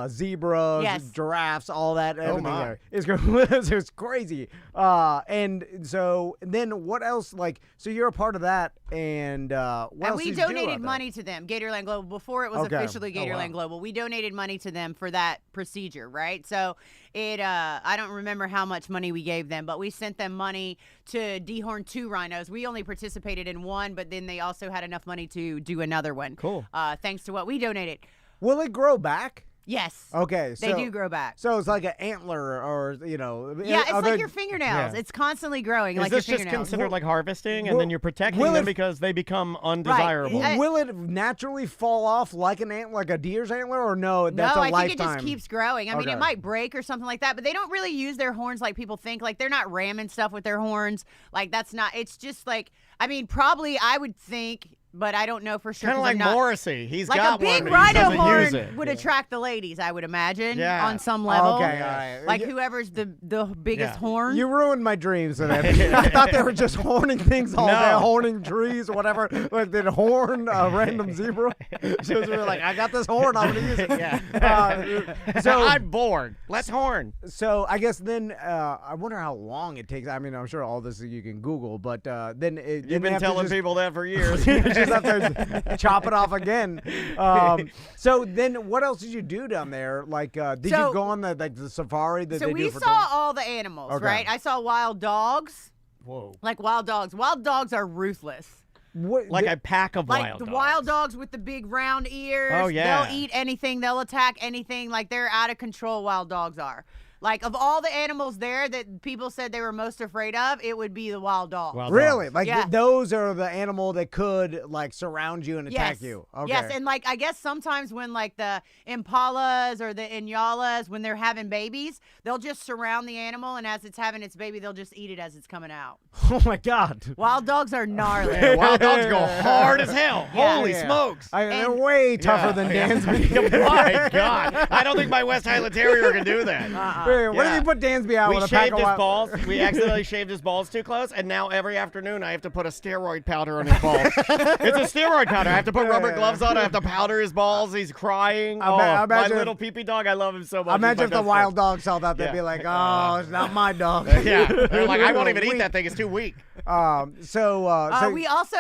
zebras, giraffes, all that. Everything there. It's crazy. And so then what else, like, so you're a part of that, and what and else we did you do donated about money to them, Gatorland Global, before it was officially Gatorland Global. We donated money to them for that procedure, right? So I don't remember how much money we gave them, but we sent them money to dehorn 2 rhinos. We only participated in one, but then they also had enough money to do another one. Cool. Thanks to what we donated. Will it grow back? Yes. Okay. They do grow back. So it's like an antler, or Yeah, it's like your fingernails. Yeah. It's constantly growing. Is like this your just fingernails. considered like harvesting, and then you're protecting them because they become undesirable? Right. Will it naturally fall off like an ant, like a deer's antler, or no? That's no, a I lifetime. think it just keeps growing. I mean, it might break or something like that, but they don't really use their horns like people think. Like, they're not ramming stuff with their horns. Like, that's not. It's just like, I mean, probably I would think. But I don't know for sure. Kind of like Morrissey. He's like got a big one, rhino but horn would attract the ladies, I would imagine, on some level. Okay, all right. Like whoever's the biggest horn. You ruined my dreams. I thought they were just horning things all day, horning trees or whatever. Like they'd horn a random zebra. So we were like, I got this horn, I'm going to use it. So I'm bored. Let's horn. So I guess then I wonder how long it takes. I mean, I'm sure all this you can Google, but then you've been telling people that for years. Just have to chop it off again. So then, what else did you do down there? Like, did you go on the safari that so they do we for saw all the animals, right? I saw wild dogs. Whoa! Like wild dogs. Wild dogs are ruthless. Like a pack of wild dogs. Like the wild dogs with the big round ears. Oh, yeah. They'll eat anything. They'll attack anything. Like, they're out of control, wild dogs are. Like, of all the animals there that people said they were most afraid of, it would be the wild dog. Really? Like, those are the animal that could, like, surround you and attack you? Okay. Yes, and, like, I guess sometimes when, like, the impalas or the inyalas, when they're having babies, they'll just surround the animal, and as it's having its baby, they'll just eat it as it's coming out. Oh, my God. Wild dogs are gnarly. Wild dogs go hard as hell. Holy smokes. They're way tougher than Dansby. My God. I don't think my West Highland Terrier can do that. What if you put Dansby out with a pack of his balls. We accidentally shaved his balls too close, and now every afternoon I have to put a steroid powder on his balls. It's a steroid powder. I have to put rubber gloves on. I have to powder his balls. He's crying. My little pee-pee dog, I love him so much. Imagine if the wild dog saw that. They'd be like, oh, it's not my dog. Yeah. They're like, I won't even eat that thing. It's too weak. So we also,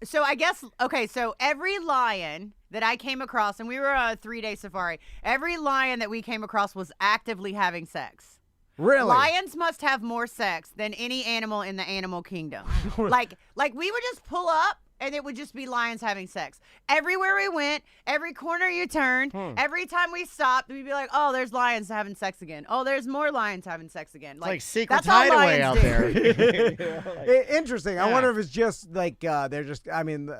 so I guess, okay, so every lion that I came across, and we were on a 3-day safari, every lion that we came across was actively having sex. Really? Lions must have more sex than any animal in the animal kingdom. like we would just pull up, and it would just be lions having sex. Everywhere we went, every corner you turned, every time we stopped, we'd be like, oh, there's lions having sex again. Oh, there's more lions having sex again. Like secret hideaway out there. Interesting. I wonder if it's just like they're just, I mean,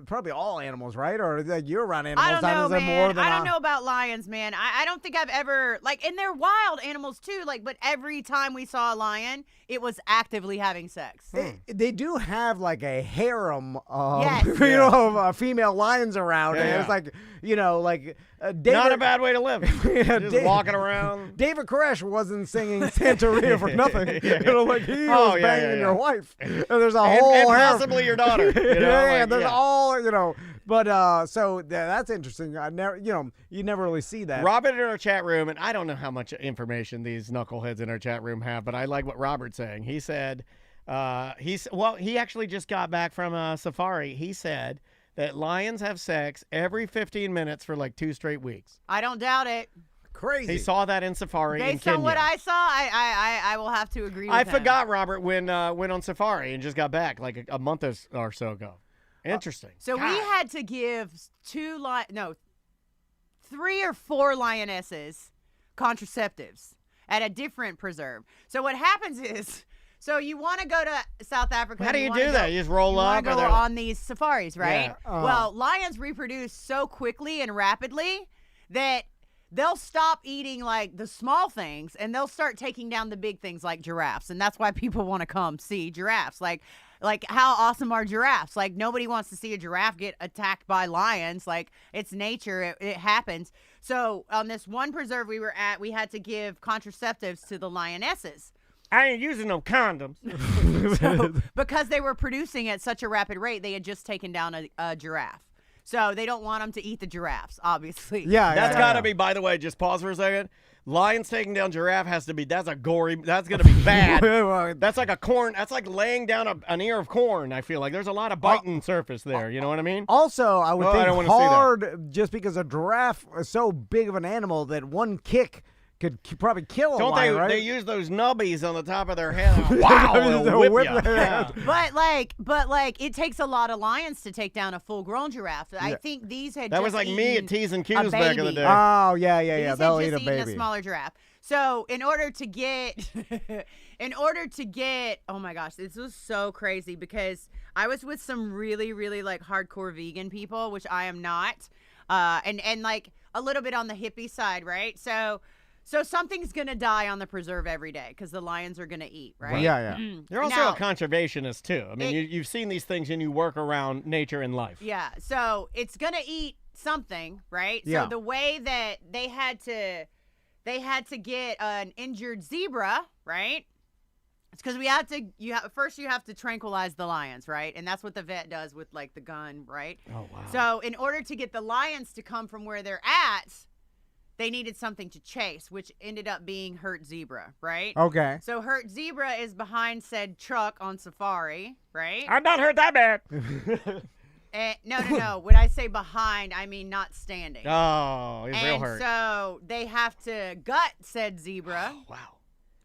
probably all animals, right? Or like you're around animals. I don't know, man. I don't know know about lions, man. I don't think I've ever, like, and they're wild animals too, like, but every time we saw a lion, it was actively having sex. They do have like a harem Yes. of female lions around. Yeah, and yeah. It's like, like David, not a bad way to live. Just walking around. David Koresh wasn't singing Santeria for nothing. Like he was banging your wife. And there's a whole and harem. possibly your daughter. There's all, But so that's interesting. I never, you never really see that. Robert in our chat room, and I don't know how much information these knuckleheads in our chat room have, but I like what Robert's saying. He said, he actually just got back from a safari. He said that lions have sex every 15 minutes for like 2 straight weeks. I don't doubt it. Crazy. He saw that in safari in Based Kenya. on what I saw, I will have to agree with I him. forgot Robert went on safari and just got back like a month or so ago. Interesting. So we had to give 3 or 4 lionesses contraceptives at a different preserve. So what happens is, so you want to go to South Africa. How do you do that? You just roll up? You want to go on these safaris, right? Yeah. Well, lions reproduce so quickly and rapidly that they'll stop eating like the small things and they'll start taking down the big things like giraffes. And that's why people want to come see giraffes. Like how awesome are giraffes? Like nobody wants to see a giraffe get attacked by lions. Like it's nature. It happens. So on this one preserve we were at, we had to give contraceptives to the lionesses. I ain't using no condoms. So, because they were producing at such a rapid rate, they had just taken down a giraffe. So they don't want them to eat the giraffes, obviously. Yeah, that's got to be, by the way, just pause for a second. Lions taking down giraffe has to be, that's going to be bad. That's like a corn, that's like laying down an ear of corn, I feel like. There's a lot of biting surface there, you know what I mean? Also, I would I don't think wanna see that. hard just because a giraffe is so big of an animal that one kick could probably kill a Don't lion, they? right? They use those nubbies on the top of their head. Wow, they'll whip ya. Yeah. But it takes a lot of lions to take down a full-grown giraffe. I think these had That just was like me at eaten T's and a Q's back in the baby. day. Oh, yeah. These had They'll just eat a eaten baby. a smaller giraffe. So in order to get, oh my gosh, this was so crazy because I was with some really, really like hardcore vegan people, which I am not, and like a little bit on the hippie side, right? So something's gonna die on the preserve every day because the lions are gonna eat, right? Yeah. You're also Now, a conservationist too. I mean, you've seen these things and you work around nature and life. Yeah. So it's gonna eat something, right? Yeah. So the way that they had to get an injured zebra, right? It's because first you have to tranquilize the lions, right? And that's what the vet does with like the gun, right? Oh wow. So in order to get the lions to come from where they're at, they needed something to chase, which ended up being hurt zebra, right? Okay. So hurt zebra is behind said truck on safari, right? I've not heard that bad. No. When I say behind, I mean not standing. Oh, he's real And hurt. so they have to gut said zebra. Wow.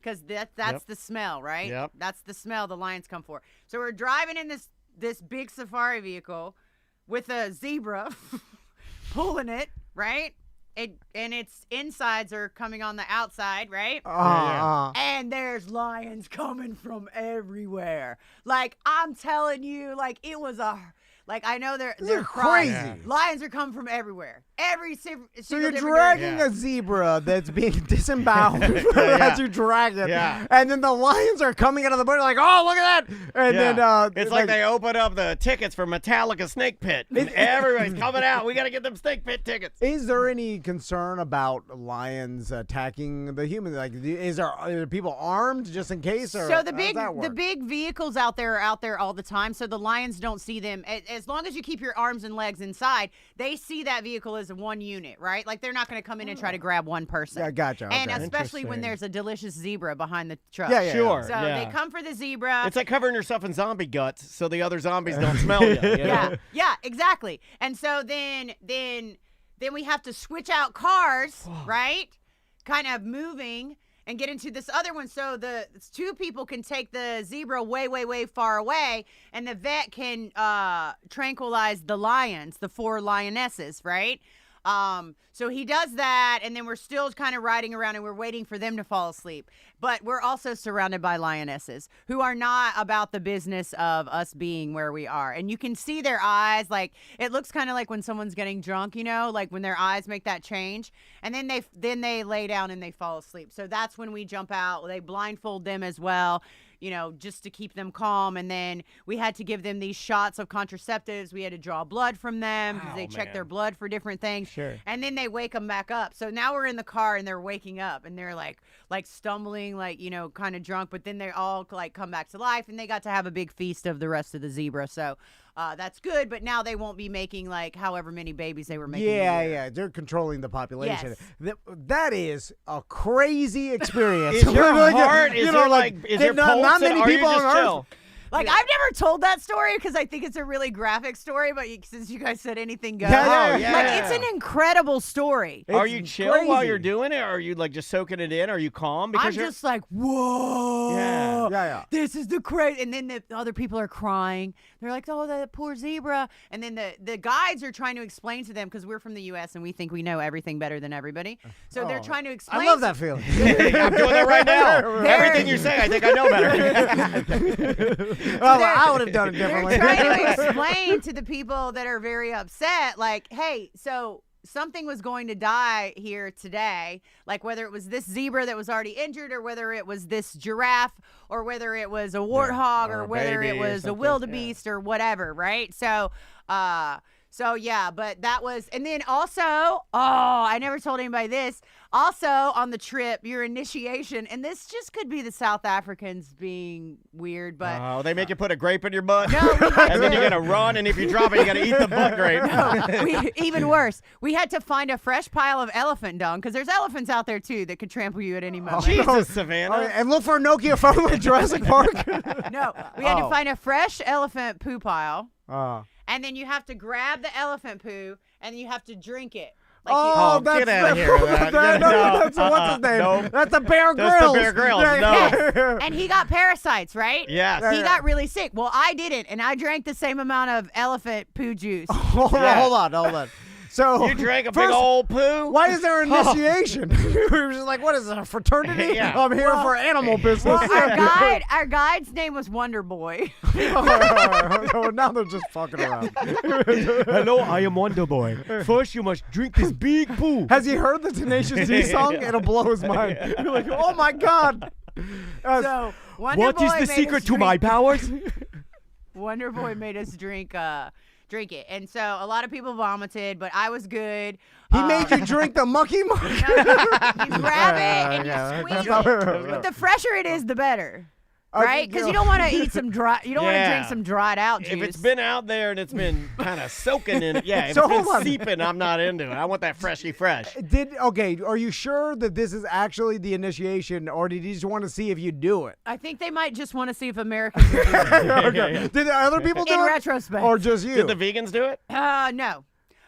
Because that's the smell, right? Yep. That's the smell the lions come for. So we're driving in this big safari vehicle with a zebra pulling it, right? And its insides are coming on the outside, right? And there's lions coming from everywhere. Like, I'm telling you, like, it was I know they're crazy. Yeah. Lions are coming from everywhere. So you're dragging a zebra that's being disemboweled as you drag it. Yeah. And then the lions are coming out of the bush like, oh, look at that. And then it's like they open up the tickets for Metallica Snake Pit. And everybody's coming out. We got to get them Snake Pit tickets. Is there any concern about lions attacking the humans? Like, are people armed just in case? Or so the how does that work? big vehicles out there are out there all the time. So the lions don't see them. As long as you keep your arms and legs inside, they see that vehicle as one unit, right? Like they're not going to come in and try to grab one person. Yeah, gotcha. And okay. especially when there's a delicious zebra behind the truck. Yeah. Sure. So they come for the zebra. It's like covering yourself in zombie guts so the other zombies don't smell you. You know? Yeah, exactly. And so then we have to switch out cars, right? Kind of moving and get into this other one. So the 2 people can take the zebra way, way, way far away, and the vet can tranquilize the lions, the 4 lionesses, right? So he does that, and then we're still kind of riding around and we're waiting for them to fall asleep. But we're also surrounded by lionesses who are not about the business of us being where we are. And you can see their eyes, like it looks kind of like when someone's getting drunk, you know, like when their eyes make that change. And then they lay down and they fall asleep. So that's when we jump out. They blindfold them as well, you know, just to keep them calm. And then we had to give them these shots of contraceptives. We had to draw blood from them because they check their blood for different things. Sure. And then they wake them back up. So now we're in the car and they're waking up and they're like stumbling, like, you know, kind of drunk. But then they all like come back to life and they got to have a big feast of the rest of the zebra. So that's good. But now they won't be making like however many babies they were making. Yeah. They're controlling the population. Yes. That is a crazy experience. Is your heart, is there like, is there pulse? Not many Are you people just on Earth. chill? Like, I've never told that story because I think it's a really graphic story, but since you guys said anything goes, Yeah. like, it's an incredible story. Are you chill while you're doing it, or are you like just soaking it in? Are you calm? Because I'm just like, whoa. Yeah. This is the crazy. And then the other people are crying. They're like, oh, that poor zebra. And then the guides are trying to explain to them, because we're from the U.S. and we think we know everything better than everybody. So they're trying to explain. I love that feeling. I'm doing that right now. Everything you say, I think I know better. Well, I would have done it differently. They're trying to explain to the people that are very upset, like, hey, so something was going to die here today, like whether it was this zebra that was already injured, or whether it was this giraffe, or whether it was a warthog, or whether it was a wildebeest or whatever, right? So yeah, but that was, and then also, I never told anybody this. Also on the trip, your initiation, and this just could be the South Africans being weird, but they make you put a grape in your butt, no, and then you gotta run, and if you drop it, you gotta eat the butt grape. No, even worse, we had to find a fresh pile of elephant dung, because there's elephants out there too that could trample you at any moment. Jesus, Savannah. And look for a Nokia phone like Jurassic Park. No, we had to find a fresh elephant poo pile. And then you have to grab the elephant poo, and you have to drink it. Like get out of here with that. That's what's his name? Nope. That's the Bear Grylls. That's the Bear Grylls. No. Yes. And he got parasites, right? Yes. He got really sick. Well, I didn't, and I drank the same amount of elephant poo juice. Hold on. So you drank a big old poo? Why is there initiation? We were just like, what is this, a fraternity? Yeah. I'm here for animal business. Well, our guide's name was Wonder Boy. Oh, now they're just fucking around. Hello, I am Wonder Boy. First, you must drink this big poo. Has he heard the Tenacious D song? It'll blow his mind. You're like, oh my God. So Wonder What Boy is the made secret us to my drink- powers? Wonder Boy made us drink it, and so a lot of people vomited, but I was good. He made you drink the mucky muck. You grab it and you squeeze it. But the fresher it is, the better. Right? Because you don't want to eat some dry. You don't want to drink some dried out juice. If it's been out there and it's been kind of soaking in it, if So it's hold been on. seeping, I'm not into it. I want that freshy fresh. Are you sure that this is actually the initiation, or did you just want to see if you do it? I think they might just want to see if Americans do it. Okay. Did other people do In it? retrospect. Or just you? Did the vegans do it? No.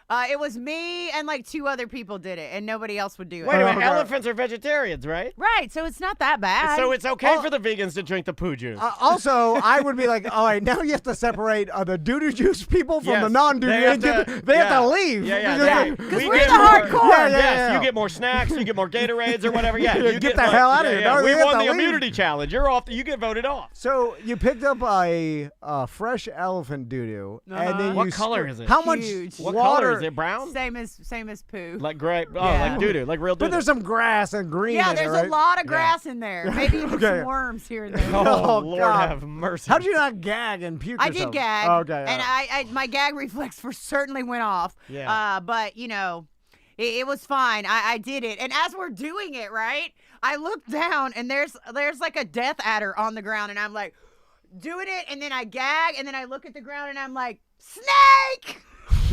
It was me and like 2 other people did it, and nobody else would do it. Wait a minute, elephants are vegetarians, right? Right, so it's not that bad. So it's okay for the vegans to drink the poo juice. Also, I would be like, all right, now you have to separate the doo-doo juice people from the non-doo-doo. They have to leave. Because we're get the hardcore. Yes, you get more snacks, you get more Gatorades or whatever. Yeah, you get the hell out of here. No, we they have won to the leave. immunity challenge. You're off. You get voted off. So you picked up a fresh elephant doo-doo, and then What color is it? How much Huge. What water? color is it? Brown? Same as poo. Like grape? Oh, like doo-doo, like real doo-doo. But there's some grass and green Yeah, in there's it, right? a lot of grass in there. Maybe even some worms here and there. Oh, Oh, Lord God. have mercy. How did you not gag and puke I yourself? did gag. Oh, okay. And I my gag reflex certainly went off. Yeah. But, you know, it was fine. I did it. And as we're doing it, right, I look down, and there's like a death adder on the ground, and I'm like, doing it, and then I gag, and then I look at the ground, and I'm like, snake!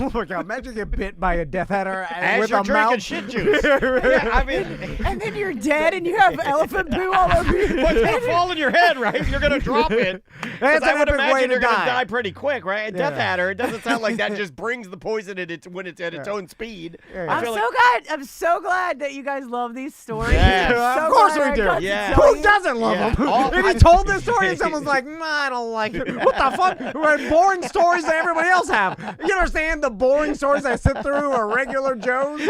Oh my God! Imagine you get bit by a death adder As with you're a drinking mouth. shit juice. Yeah, I mean, And then you're dead, and you have elephant poo all over you. what's gonna fall in your head, right? You're gonna drop it. 'Cause That's I an would epic way imagine to you're gonna die. die pretty quick, right? A death Yeah. adder. It doesn't sound like that just brings the poison when it's at its own speed. Yeah. I I'm feel so like, glad. I'm so glad that you guys love these stories. Yes. I'm so Of course glad we I do. got to Yeah. tell Who you. doesn't love Yeah. them? All- If you told this story and someone's like, nah, I don't like it. What the fuck? We're boring stories that everybody else have. You understand the boring stories I sit through are regular Joes?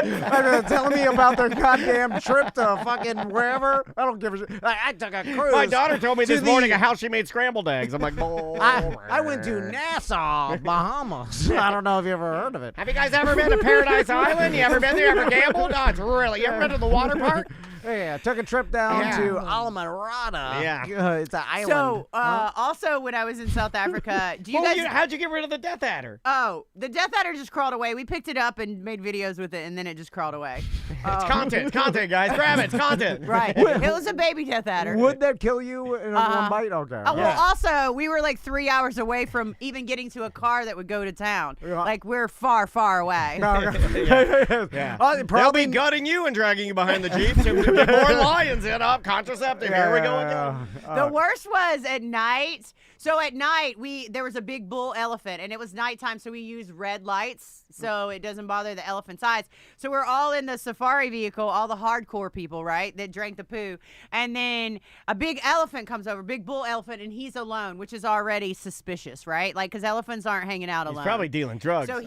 Telling me about their goddamn trip to fucking wherever. I don't give a shit. Like, I took a cruise. my daughter told me to this morning how she made scrambled eggs. I'm like, I went to Nassau, Bahamas. I don't know if you ever heard of it. have you guys ever been to Paradise Island? You ever been there? Ever gambled? Oh, it's really. You ever been to the water park? Yeah, took a trip down Yeah. to Alamarada. Yeah. It's an island. So, also when I was in South Africa, do you guys? How'd you get rid of the death adder? Oh, the death adder just crawled away. We picked it up and made videos with it, and then it just crawled away. It's content, guys. Grab it. It's content. Right. It was a baby death adder. Would that kill you in one bite? Okay. Oh, well, also, we were like 3 hours away from even getting to a car that would go to town. Yeah. Like, we're far, far away. Yeah. They'll Probably be gutting you and dragging you behind the Jeep to get more lions in up. Contraceptive. Here we go again. The worst was at night. So at night, there was a big bull elephant, and it was nighttime, so we used red lights so it doesn't bother the elephant's eyes. So we're all in the safari vehicle, all the hardcore people, right, that drank the poo. And then a big elephant comes over, big bull elephant, and he's alone, which is already suspicious, right? Like, because elephants aren't hanging out alone. He's probably dealing drugs. So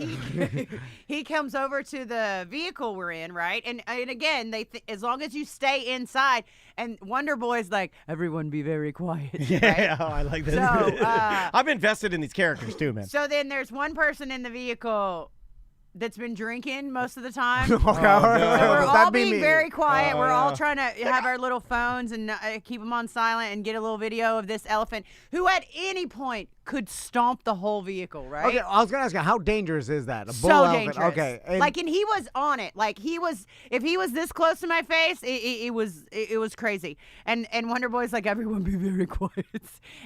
he comes over to the vehicle we're in, right? And again, as long as you stay inside, and Wonder Boy's like, everyone be very quiet. Yeah, right? I like this. So, I'm invested in these characters too, man. So then there's one person in the vehicle that's been drinking most of the time. Okay, So we're all that'd be being me. very quiet. We're all trying to have our little phones and keep them on silent and get a little video of this elephant who at any point could stomp the whole vehicle, right? Okay, I was gonna ask you, how dangerous is that? A bull So elephant. dangerous. Okay, and and he was on it. Like if he was this close to my face, it was crazy. And Wonder Boy's like, everyone be very quiet.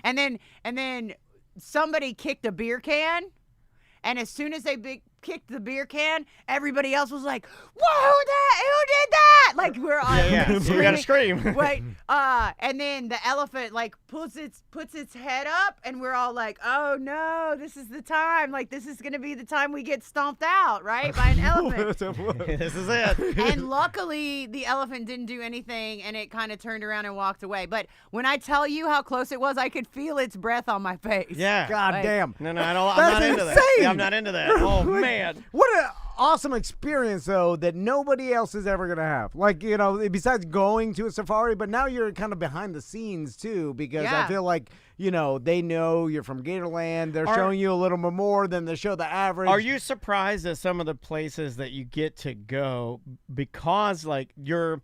And then somebody kicked a beer can, and as soon as they kicked the beer can, everybody else was like, "Whoa, who did that?" Like we're all So we gotta scream. Wait, and then the elephant like puts its head up, and we're all like, "Oh no, this is the time! Like this is gonna be the time we get stomped out, right, by an elephant." This is it. And luckily, the elephant didn't do anything, and it kind of turned around and walked away. But when I tell you how close it was, I could feel its breath on my face. Yeah. God Like- damn. No, I'm not That's into that. insane. Yeah, I'm not into that. Oh man. What an awesome experience, though, that nobody else is ever going to have. Like, you know, besides going to a safari, but now you're kind of behind the scenes, too, because I Yeah. feel like, you know, they know you're from Gatorland. They're showing you a little bit more than they show the average. Are you surprised at some of the places that you get to go because, like, you're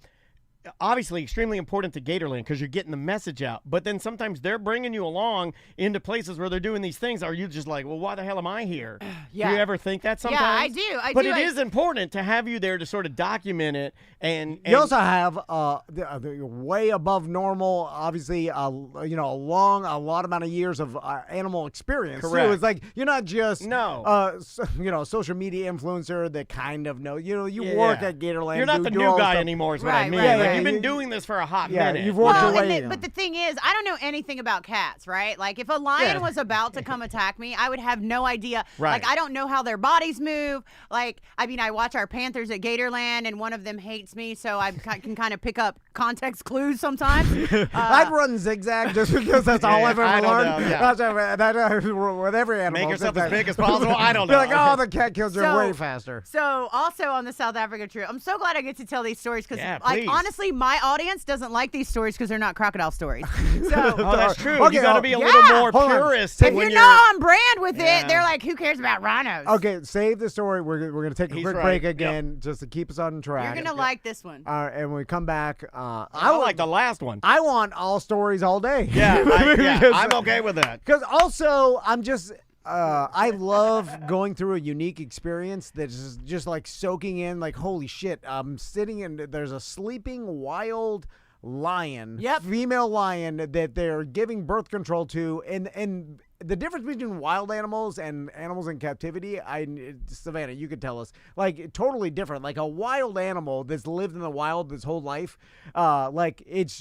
obviously extremely important to Gatorland because you're getting the message out, but then sometimes they're bringing you along into places where they're doing these things. Are you just like, well, why the hell am I here? Yeah. Do you ever think that sometimes? Yeah, I do. But it is important to have you there to sort of document it. And You also have the way above normal, obviously, a lot amount of years of animal experience. Correct. Too. It's like you're not just No. social media influencer that kind of know. You know, you work at Gatorland. You're not the do new all guy stuff. anymore. Is what Right, I mean. right, Like, right. you've been doing this for a hot minute. You've worked your Well, way. but the thing is, I don't know anything about cats, right? Like, if a lion was about to come attack me, I would have no idea. Right. Like, I don't know how their bodies move. Like, I mean, I watch our Panthers at Gatorland, and one of them hates me, so I can kind of pick up context clues sometimes. I'd run zigzag just because that's all I've ever I don't learned. know, yeah. With every animal. Make yourself zigzag. as big as possible. I don't Be know. like, oh, the cat kills you So- way faster. So, also on the South Africa trip, I'm so glad I get to tell these stories because, Yeah, like, please. honestly, my audience doesn't like these stories because they're not crocodile stories. Oh, So, that's true. Okay, you got to be a yeah. little more Hold on. purist. if when you're not on brand with Yeah. it, they're like, who cares about rhinos? Okay, save the story. We're going to take a He's quick right. break Yep. again just to keep us on track. You're going to like this one. And when we come back, I like the last one. I want all stories all day. Yeah, I'm okay with that. Because also, I'm just, I love going through a unique experience that's just like soaking in, like, holy shit, I'm sitting in, there's a sleeping wild lion, female lion that they're giving birth control to, and the difference between wild animals and animals in captivity, Savannah, you could tell us, like, totally different. Like a wild animal that's lived in the wild this whole life, like it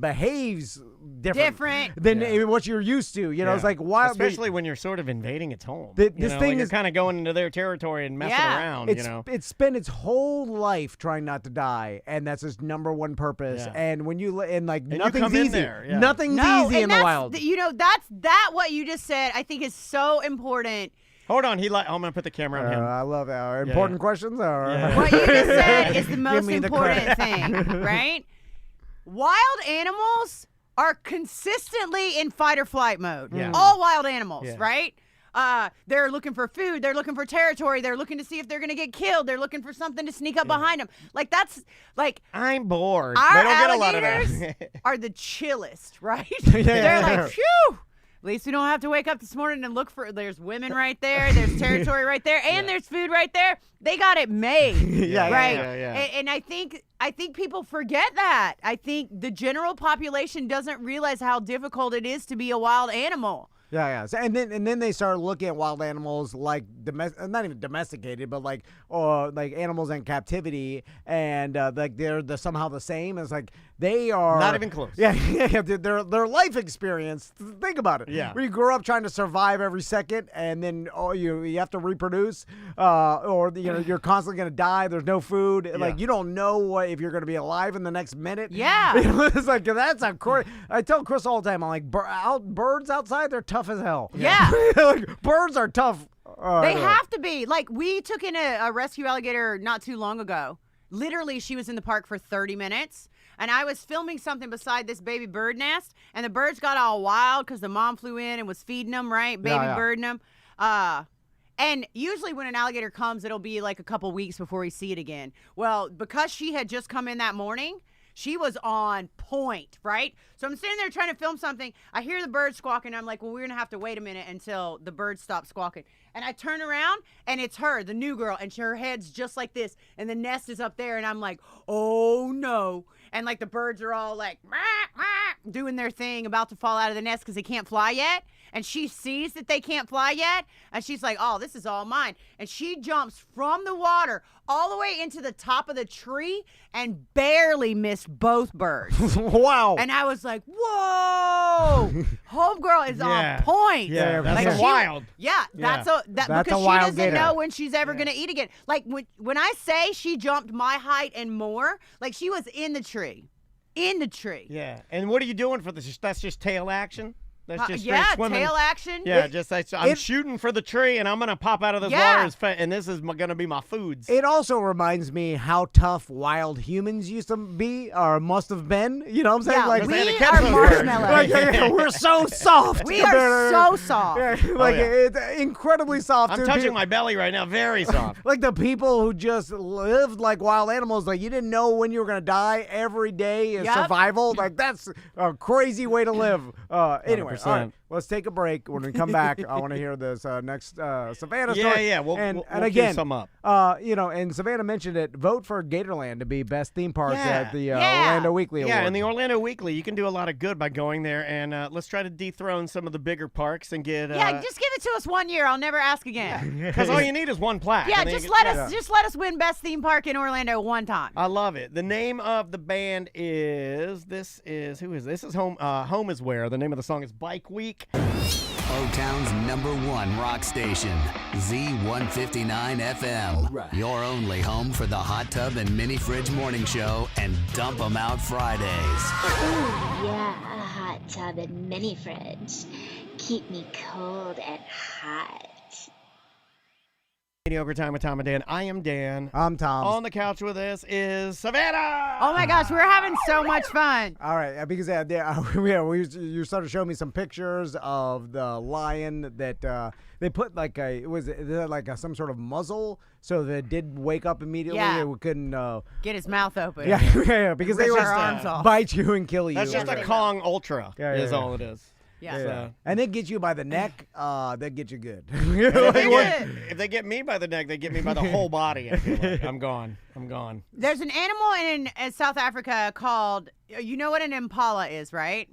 behaves different than what you're used to. You know, it's like wild, especially when you're sort of invading its home. This thing you're is kind of going into their territory and messing around. It's spent its whole life trying not to die, and that's its number one purpose. Yeah. And when nothing's you come easy. in there, yeah. Nothing's easy in the wild. You know, what you just said, I think is so important. Hold on, I'm gonna put the camera on him. I love that. Important questions. What you just said is the most me the important thing, right? Wild animals are consistently in fight or flight mode. Yeah. All wild animals, Yeah. right? They're looking for food. They're looking for territory. They're looking to see if they're going to get killed. They're looking for something to sneak up behind them. Like, that's like I'm bored. our They don't get a lot of alligators that. are the chillest, right? They're like, phew. At least we don't have to wake up this morning and look for. There's women right there. There's territory right there, and there's food right there. They got it made, right? And I think people forget that. I think the general population doesn't realize how difficult it is to be a wild animal. Yeah. So, and then they start looking at wild animals like not even domesticated, but like animals in captivity, and like they're somehow the same. It's like They are Not even close. Yeah, their life experience. Think about it. Yeah. Where you grow up trying to survive every second, and then you have to reproduce, or you're constantly gonna die. There's no food. Like you don't know if you're gonna be alive in the next minute. Yeah. It's like that's a crazy. I tell Chris all the time. I'm like, birds outside, they're tough as hell. Yeah. Like, birds are tough. They have to be. Like, we took in a rescue alligator not too long ago. Literally, she was in the park for 30 minutes. And I was filming something beside this baby bird nest. And the birds got all wild because the mom flew in and was feeding them, right? Baby birding them. And usually when an alligator comes, it'll be like a couple weeks before we see it again. Well, because she had just come in that morning, she was on point, right? So I'm sitting there trying to film something. I hear the bird squawking. I'm like, well, we're going to have to wait a minute until the bird stops squawking. And I turn around, and it's her, the new girl, and her head's just like this, and the nest is up there, and I'm like, oh, no. And, like, the birds are all, like, "Wah, wah," doing their thing, about to fall out of the nest because they can't fly yet. And she sees that they can't fly yet, and she's like, oh, this is all mine. And she jumps from the water all the way into the top of the tree and barely missed both birds. Wow. And I was like, whoa, homegirl is on point. Yeah, that's like wild. That's That's because a she wild doesn't gator. know when she's ever going to eat again. Like when I say she jumped my height and more, like she was in the tree. In the tree. Yeah. And what are you doing for this? That's just tail action? That's just straight yeah, swimming. tail action. Yeah, just like, I'm shooting for the tree, and I'm going to pop out of this water, and this is going to be my foods. It also reminds me how tough wild humans used to be, or must have been. You know what I'm saying? Yeah, like, we are marshmallows. like, we're so soft. We are so soft. It's incredibly soft. I'm dude. touching my belly right now. Very soft. Like the people who just lived like wild animals, like you didn't know when you were going to die every day is survival. Like that's a crazy way to live. Anyway, all right, let's take a break. When we come back, I want to hear this next Savannah story. Yeah, we'll again, some up. And Savannah mentioned it. Vote for Gatorland to be best theme park at the Orlando Weekly Award. Yeah, in the Orlando Weekly, you can do a lot of good by going there, and let's try to dethrone some of the bigger parks and get. Just give it to us 1 year. I'll never ask again. Because all you need is one plaque. Yeah, just let us win best theme park in Orlando one time. I love it. The name of the band is This is Home. Home is Where. The name of the song is Bike Week. O-Town's #1 rock station, Z159 FM. Your only home for the Hot Tub and Mini Fridge Morning Show and Dump 'em Out Fridays. Ooh, yeah, a hot tub and mini fridge. Keep me cold and hot. Mediocre Time with Tom and Dan. I am Dan. I'm Tom. On the couch with us is Savannah. Oh my gosh, we're having so much fun. All right, because you started showing me some pictures of the lion that they put like some sort of muzzle so that it did wake up immediately. Yeah. It couldn't get his mouth open. Yeah, because they Rip would our arms off. bite you and kill you. That's just a Kong Ultra is all it is. Yeah. So. And they get you by the neck, they get you good. If they get me by the neck, they get me by the whole body. I feel like. I'm gone. There's an animal in South Africa called, you know what an impala is, right?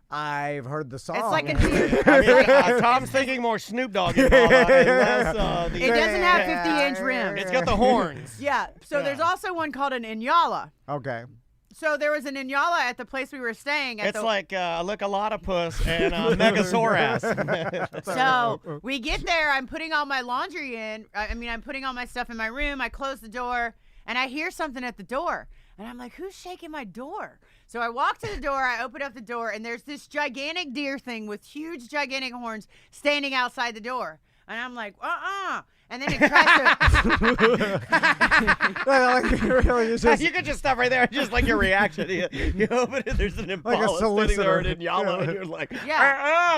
I've heard the song. It's like a Tom's thinking more Snoop Dogg Impala and less it doesn't have 50-inch rims. It's got the horns. Yeah. So there's also one called an Inyala. Okay. So there was an Inyala at the place we were staying at. It's like a Lickalotopus and a Megasaurus. So we get there. I'm putting all my laundry in. I'm putting all my stuff in my room. I close the door, and I hear something at the door. And I'm like, who's shaking my door? So I walk to the door. I open up the door, and there's this gigantic deer thing with huge, gigantic horns standing outside the door. And I'm like, And then it tries to. You could just stop right there. Just like your reaction. You open it, there's an Impala sitting there in Inyala, and you're like,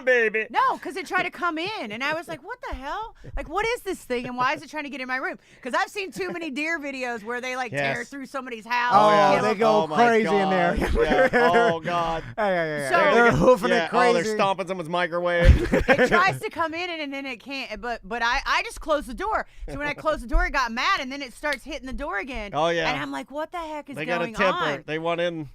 baby. No, because it tried to come in, and I was like, what the hell? Like, what is this thing, and why is it trying to get in my room? Because I've seen too many deer videos where they, tear through somebody's house. Oh, yeah, they go crazy in there. Yeah. Oh, God. Yeah. So, they're hoofing it crazy. Oh, they're stomping someone's microwave. It tries to come in, and then it can't. But I just closed the door. So when I closed the door, it got mad, and then it starts hitting the door again. Oh, yeah. And I'm like, what the heck is they going got a temper. on? They want in.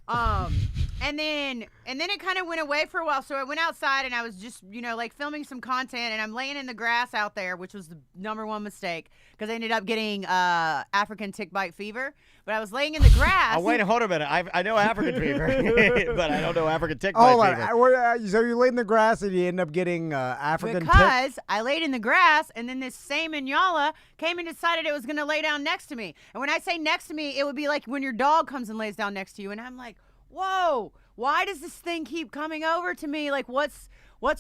And then it kind of went away for a while. So I went outside and I was just, like filming some content, and I'm laying in the grass out there, which was the #1 mistake because I ended up getting African tick bite fever. But I was laying in the grass. Oh, wait, hold a minute. I know African fever, but I don't know African tick bite fever. So you laid in the grass and you end up getting African tick? Because I laid in the grass, and then this same Inyala came and decided it was going to lay down next to me. And when I say next to me, it would be like when your dog comes and lays down next to you. And I'm like, whoa, why does this thing keep coming over to me? Like, what's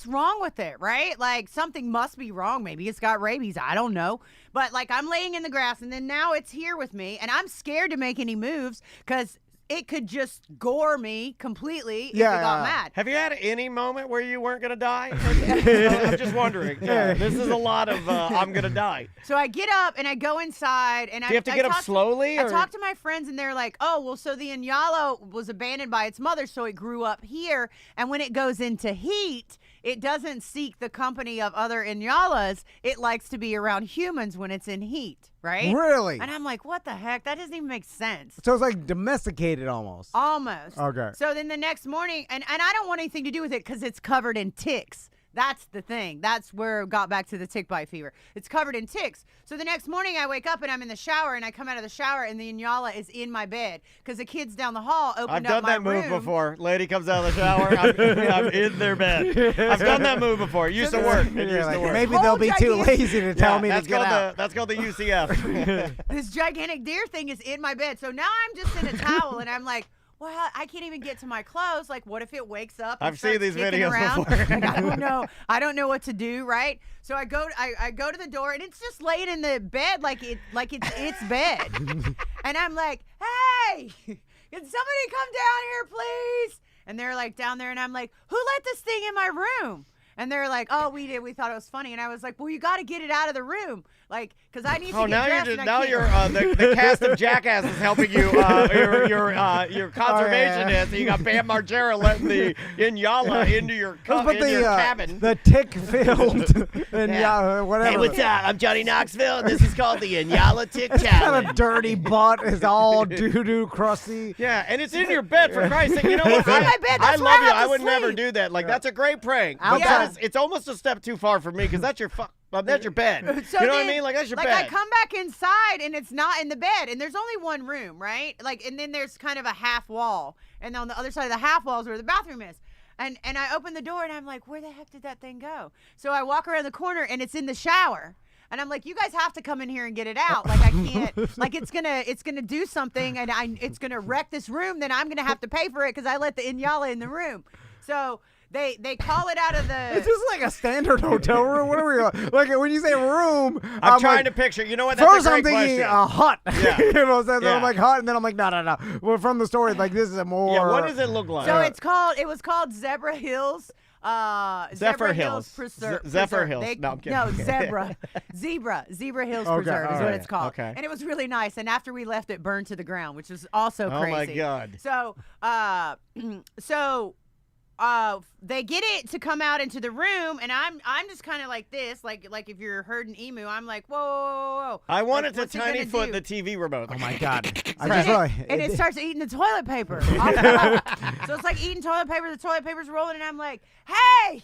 wrong with it, right? Like, something must be wrong. Maybe it's got rabies. I don't know. But, like, I'm laying in the grass, and then now it's here with me, and I'm scared to make any moves because it could just gore me completely if it got mad. Have you had any moment where you weren't going to die? I'm just wondering. This is a lot of I'm going to die. So I get up and I go inside. And Do you have to get up slowly? I talk to my friends and they're like, oh, well, so the Inyala was abandoned by its mother, so it grew up here. And when it goes into heat, it doesn't seek the company of other Inyalas. It likes to be around humans when it's in heat, right? Really? And I'm like, what the heck? That doesn't even make sense. So it's like domesticated almost. Almost. Okay. So then the next morning, and I don't want anything to do with it because it's covered in ticks. That's the thing. That's where it got back to the tick bite fever. It's covered in ticks. So the next morning I wake up and I'm in the shower and I come out of the shower and the Inyala is in my bed because the kids down the hall opened up my room. I've done that move before. Lady comes out of the shower. I'm in their bed. I've done that move before. It used to work. Maybe they'll be too lazy to tell me to get out. That's called the UCF. This gigantic deer thing is in my bed. So now I'm just in a towel and I'm like, well, I can't even get to my clothes. Like, what if it wakes up? And I've seen these videos around? before. Like, I don't know. I don't know what to do, right? So I go to the door, and it's just laying in the bed like it's its bed. And I'm like, hey, can somebody come down here, please? And they're like down there, and I'm like, who let this thing in my room? And they're like, oh, we did. We thought it was funny. And I was like, well, you got to get it out of the room. Like, because I need to get dressed. Now you're the cast of Jackass is helping you. Your conservationist. You got Bam Margera letting the Inyala into your cabin. The tick-filled whatever. Hey, what's up? I'm Johnny Knoxville, and this is called the Inyala Tick Challenge. Challenge. Kind of dirty butt is all doo-doo crusty. Yeah, and it's in your bed, for Christ's sake. You know what? It's in my bed. I That's love you. where I I would sleep. never do that. Like, that's a great prank. But it's almost a step too far for me because that's your bed. So you know what I mean? Like, that's your bed. I come back inside and it's not in the bed, and there's only one room, right? Like, and then there's kind of a half wall, and on the other side of the half wall is where the bathroom is. And I open the door and I'm like, where the heck did that thing go? So I walk around the corner and it's in the shower. And I'm like, you guys have to come in here and get it out. Like, I can't. Like, it's gonna do something, and it's gonna wreck this room. Then I'm gonna have to pay for it because I let the Inyala in the room. So they call it out of the. It's just like a standard hotel room. What are we like? When you say room, I'm trying to picture. You know what? That's first a great I'm thinking question. a hut. Yeah. You know, so I'm like hut, and then I'm like, no. Well, from the story, like this is a more. Yeah. What does it look like? So it was called Zebra Hills. Zephyr Hills. Zephyr Hills. No, I'm kidding. No, Zebra Hills Preserve is what it's called. Okay. And it was really nice. And after we left, it burned to the ground, which is also crazy. Oh my God. So, they get it to come out into the room, and I'm just kind of like this, like if you're herding emu, I'm like, whoa. I want like, it to tiny foot the TV remote. Oh my God. And it starts eating the toilet paper. So it's like eating toilet paper. The toilet paper's rolling, and I'm like, hey,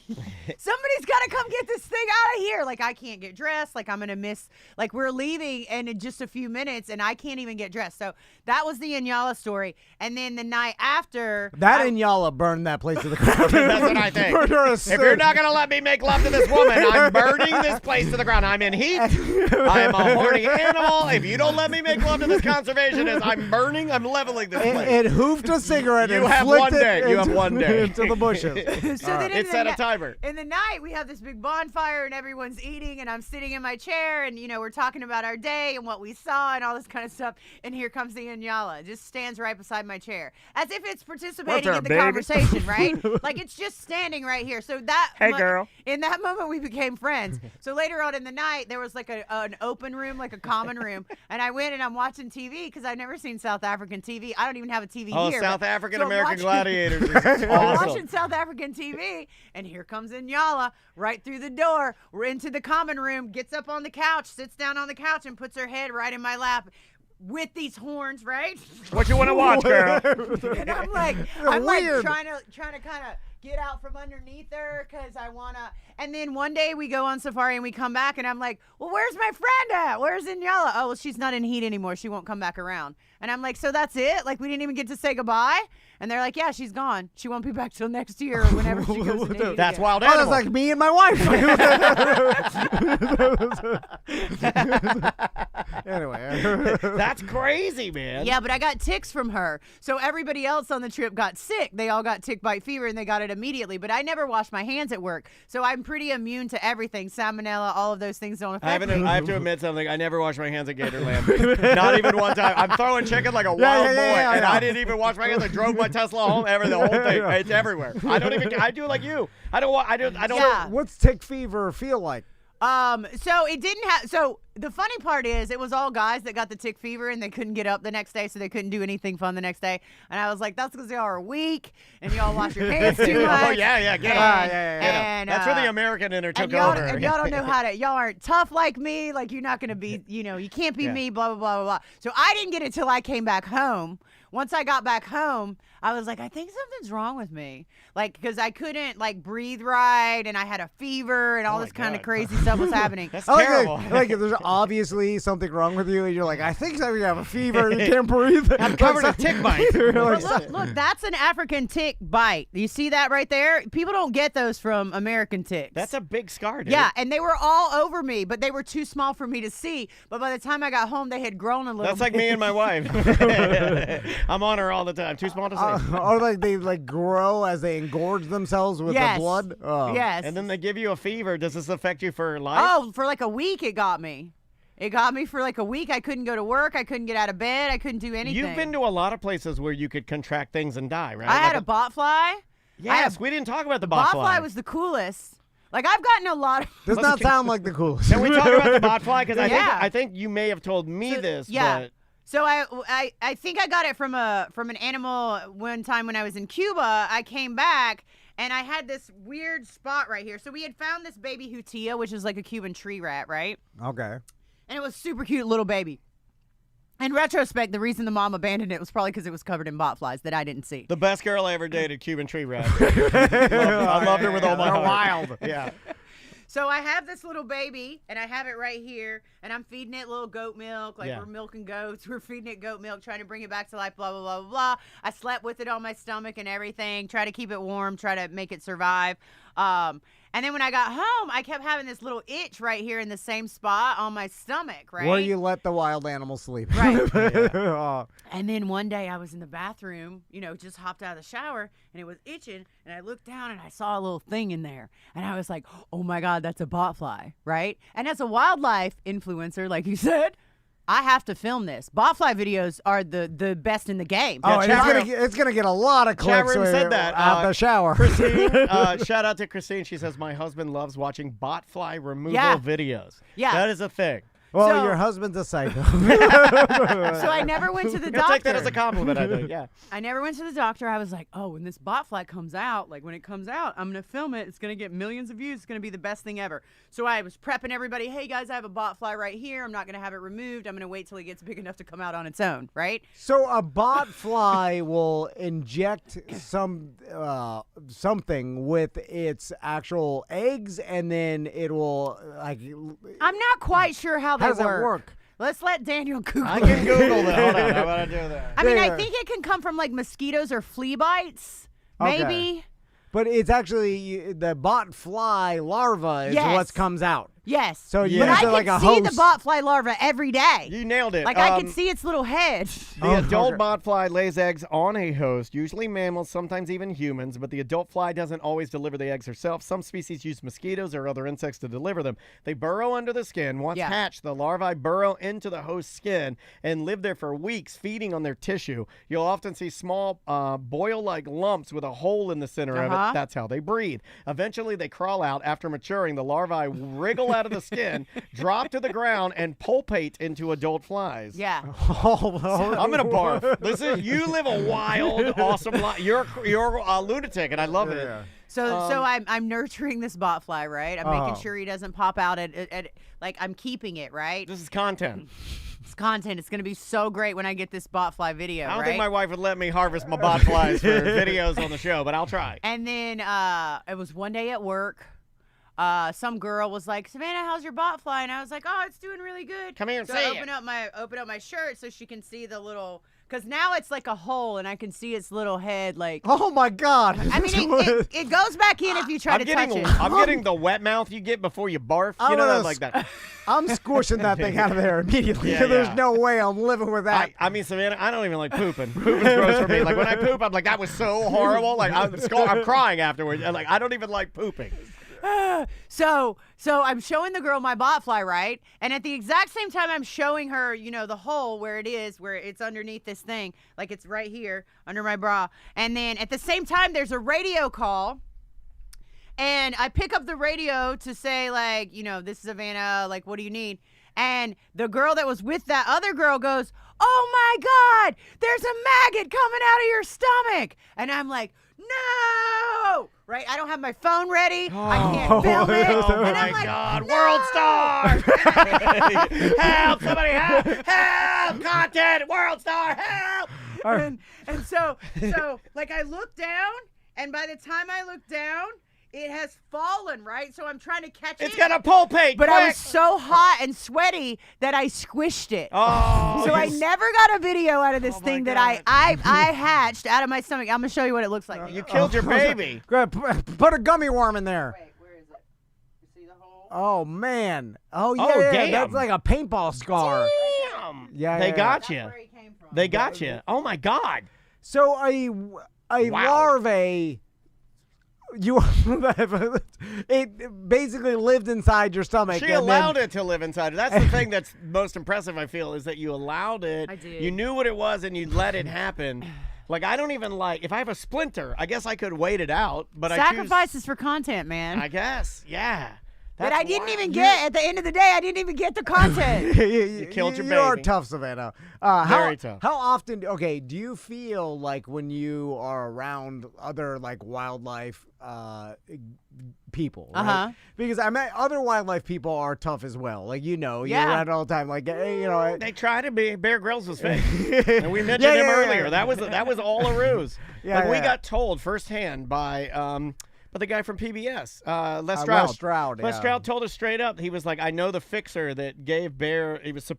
somebody's got to come get this thing out of here. Like, I can't get dressed. Like, I'm going to miss, like, we're leaving in just a few minutes, and I can't even get dressed. So that was the Inyala story. And then the night after. That Inyala burned that place to the ground. That's what I think. If you're not going to let me make love to this woman, I'm burning this place to the ground. I'm in heat. I am a horny animal. If you don't let me make love to this conservationist, I'm leveling this place. It hoofed a cigarette You and have flicked one day. it You have one day. into the bushes. So then it set a timer. In the night, we have this big bonfire, and everyone's eating, and I'm sitting in my chair, and, we're talking about our day and what we saw and all this kind of stuff. And here comes the Inyala. It just stands right beside my chair, as if it's participating in the conversation, right? Like, it's just standing right here. So hey, girl. In that moment, we became friends. So later on in the night, there was like an open room, like a common room. And I went and I'm watching TV because I've never seen South African TV. I don't even have a TV here. South African American Gladiators is I'm awesome. watching South African TV, and here comes Inyala right through the door. We're into the common room, gets up on the couch, sits down on the couch, and puts her head right in my lap. with these horns, right? What you want to watch, girl? And I'm like trying to kind of get out from underneath her because I want to. And then one day we go on safari and we come back and I'm like, well, where's my friend at? Where's Inyala? Oh, well, she's not in heat anymore. She won't come back around. And I'm like, so that's it? Like, we didn't even get to say goodbye? And they're like, yeah, she's gone. She won't be back till next year or whenever she goes into heat That's again. wild Oh, animal. that's like me and my wife. Anyway. That's crazy, man. Yeah, but I got ticks from her. So everybody else on the trip got sick. They all got tick bite fever and they got it immediately. But I never washed my hands at work. So I'm pretty immune to everything. Salmonella, all of those things don't affect me. I have to admit something. I never washed my hands at Gatorland. Not even one time. I'm throwing chicken like a wild boy, and I didn't even wash my hands. I drove my Tesla home. The whole thing. It's everywhere. I don't even. I do like you. I don't. Yeah. What's tick fever feel like? So it didn't have. So the funny part is, it was all guys that got the tick fever and they couldn't get up the next day, so they couldn't do anything fun the next day. And I was like, that's because y'all are weak and y'all wash your hands too much. Oh yeah, get up. And that's where the American inner took over. over. And y'all don't know how to. Y'all aren't tough like me. Like, you're not gonna be. You can't be me. Blah blah blah blah blah. So I didn't get it till I came back home. Once I got back home, I was like, I think something's wrong with me. Like, because I couldn't, like, breathe right, and I had a fever, and all this kind of crazy stuff was happening. That's terrible. Like, if there's obviously something wrong with you, and you're like, I think so, you have a fever, you can't breathe. I'm covered in tick bites. Look, that's an African tick bite. You see that right there? People don't get those from American ticks. That's a big scar, dude. Yeah, and they were all over me, but they were too small for me to see. But by the time I got home, they had grown a little That's bit. like me and my wife. I'm on her all the time. Too small to see. Or like they grow as they engorge themselves with the blood. Oh. Yes. And then they give you a fever. Does this affect you for life? Oh, for like a week it got me. It got me for like a week. I couldn't go to work. I couldn't get out of bed. I couldn't do anything. You've been to a lot of places where you could contract things and die, right? I had a bot fly. Yes, we didn't talk about the bot fly. Bot fly was the coolest. Like, I've gotten a lot of... Does not sound like the coolest. Can we talk about the bot fly? Because I think you may have told me this. Yeah. But... So I think I got it from an animal one time when I was in Cuba. I came back and I had this weird spot right here. So we had found this baby hutia, which is like a Cuban tree rat, right? Okay. And it was super cute little baby. In retrospect, the reason the mom abandoned it was probably because it was covered in bot flies that I didn't see. The best girl I ever dated, Cuban tree rat. I loved her with all my heart. Wild. Yeah. So I have this little baby, and I have it right here, and I'm feeding it little goat milk. Like, we're milking goats. We're feeding it goat milk, trying to bring it back to life, blah, blah, blah, blah, blah. I slept with it on my stomach and everything, try to keep it warm, try to make it survive. And then when I got home, I kept having this little itch right here in the same spot on my stomach, right? Where you let the wild animal sleep. Right. Oh. And then one day I was in the bathroom, just hopped out of the shower, and it was itching, and I looked down and I saw a little thing in there. And I was like, oh my God, that's a botfly, right? And as a wildlife influencer, like you said, I have to film this. Botfly videos are the best in the game. Oh, it's gonna get a lot of clicks. Chat room said that out the shower. Christine, shout out to Christine. She says my husband loves watching botfly removal videos. Yeah, that is a thing. Well, your husband's a psycho. So I never went to the doctor. I'll take that as a compliment, I think. Yeah. I never went to the doctor. I was like, oh, when this botfly comes out, like when it comes out, I'm going to film it. It's going to get millions of views. It's going to be the best thing ever. So I was prepping everybody. Hey, guys, I have a botfly right here. I'm not going to have it removed. I'm going to wait till it gets big enough to come out on its own, right? So a botfly will inject something with its actual eggs, and then it will I'm not quite sure how does they it work? Let's let Daniel Google I can Google that. Hold on. How about I do that? I mean, I think it can come from like mosquitoes or flea bites, maybe. Okay. But it's actually the botfly larva is what comes out. Yes. So you but use I it like can a see host. the botfly larva every day. You nailed it. Like I can see its little head. The adult botfly lays eggs on a host, usually mammals, sometimes even humans, but the adult fly doesn't always deliver the eggs herself. Some species use mosquitoes or other insects to deliver them. They burrow under the skin. Once hatched, the larvae burrow into the host's skin and live there for weeks, feeding on their tissue. You'll often see small boil-like lumps with a hole in the center of it. That's how they breed. Eventually, they crawl out. After maturing, the larvae wriggle pull out of the skin, drop to the ground, and pulpate into adult flies. Yeah. I'm gonna barf. You live a wild, awesome life. You're a lunatic, and I love it. So I'm nurturing this botfly, right? I'm making sure he doesn't pop out at like I'm keeping it, right? This is content. It's content. It's gonna be so great when I get this botfly video. I don't think my wife would let me harvest my botflies for videos on the show, but I'll try. And then it was one day at work. Some girl was like, Savannah, how's your botfly? And I was like, oh, it's doing really good. Come here and so say I open up my shirt so she can see the little. Because now it's like a hole, and I can see its little head, like... Oh, my God. I mean, it goes back in if you try to touch it. I'm getting the wet mouth you get before you barf. You know, like that. I'm squishing that thing out of there immediately. There's no way I'm living with that. I mean, Savannah, I don't even like pooping. Pooping's gross for me. Like, when I poop, I'm like, that was so horrible. Like, I'm crying afterwards. And, like, I don't even like pooping. So I'm showing the girl my botfly, right? And at the exact same time I'm showing her, the hole where it's underneath this thing. Like it's right here under my bra. And then at the same time there's a radio call. And I pick up the radio to say, like, this is Savannah, like, what do you need? And the girl that was with that other girl goes, oh my God, there's a maggot coming out of your stomach. And I'm like, no! Right? I don't have my phone ready. I can't film it. Oh and my I'm like, God. no! World star! Help! Somebody help! Help! Content! World star! Help! And so like I look down, and by the time I look down, it has fallen, right? So I'm trying to catch it. It's gonna pulpate, but quick. I was so hot and sweaty that I squished it. Oh, so I never got a video out of this thing that I hatched out of my stomach. I'm gonna show you what it looks like. You killed your baby. Go ahead, put a gummy worm in there. Wait, where is it? You see the hole? Oh, man. Oh, yeah. Damn. That's like a paintball scar. Damn. Yeah, They got That's you. where he came from. They got you. Oh my God. So a larvae, it basically lived inside your stomach. She allowed it to live inside her. That's the thing that's most impressive, I feel, is that you allowed it. I did. You knew what it was and you let it happen. Like, I don't even like, if I have a splinter, I guess I could wait it out, but Sacrifices for content, man. I guess, yeah. But I didn't even get, at the end of the day, I didn't even get the content. You killed your baby. You are tough, Savannah. Very tough. How often, do you feel like when you are around other, like, wildlife people, right? Because I mean, other wildlife people are tough as well. Like, you're around all the time. Like, they try to be. Bear Grylls was fake. And we mentioned him earlier. That was all a ruse. We got told firsthand by but the guy from PBS, Les Stroud. Les Stroud told us straight up. He was like, I know the fixer that gave Bear, he was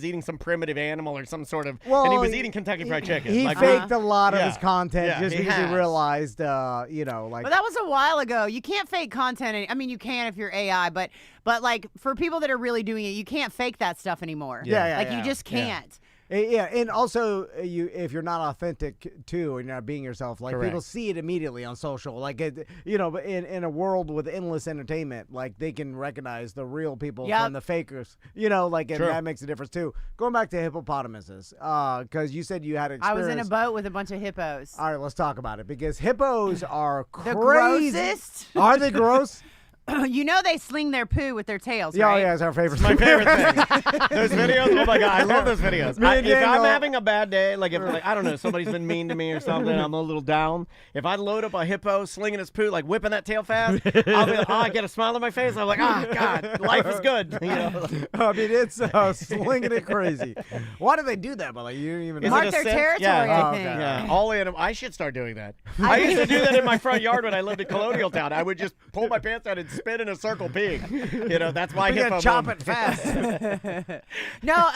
eating some primitive animal or some sort of, and he was eating Kentucky Fried Chicken. He faked a lot of his content just because he realized, But that was a while ago. You can't fake content. I mean, you can if you're AI, but like for people that are really doing it, you can't fake that stuff ananymore. You just can't. Yeah, and also if you're not authentic too, and you're not being yourself, like people see it immediately on social. Like but in a world with endless entertainment, like they can recognize the real people from the fakers. And that makes a difference too. Going back to hippopotamuses, because you said you had experience. I was in a boat with a bunch of hippos. All right, let's talk about it because hippos are crazy. The grossest. Are they gross? They sling their poo with their tails, right? Yeah, it's our favorite. It's my favorite thing. Those videos, oh my God, I love those videos. If I'm having a bad day, like if I don't know, somebody's been mean to me or something, I'm a little down. If I load up a hippo slinging his poo, like whipping that tail fast, I'll be like, I get a smile on my face. I'm like, God, life is good. I mean, it's slinging it crazy. Why do they do that? But like, you don't even mark their territory. I think. Yeah, all in. I should start doing that. I used to do that in my front yard when I lived in Colonial Town. I would just pull my pants out and spin in a circle peeing. That's why hippo chop it fast. No,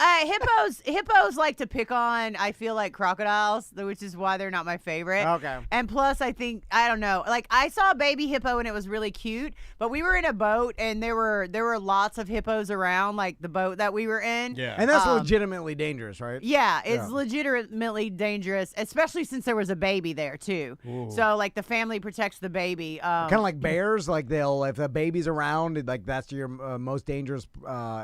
hippos like to pick on, I feel like, crocodiles, which is why they're not my favorite. Okay. And plus, I don't know, like I saw a baby hippo and it was really cute, but we were in a boat and there were lots of hippos around, like the boat that we were in. Yeah. And that's legitimately dangerous, right? Yeah, it's legitimately dangerous, especially since there was a baby there too. Ooh. So like the family protects the baby. Kind of like bears, like if the babies around, like that's your most dangerous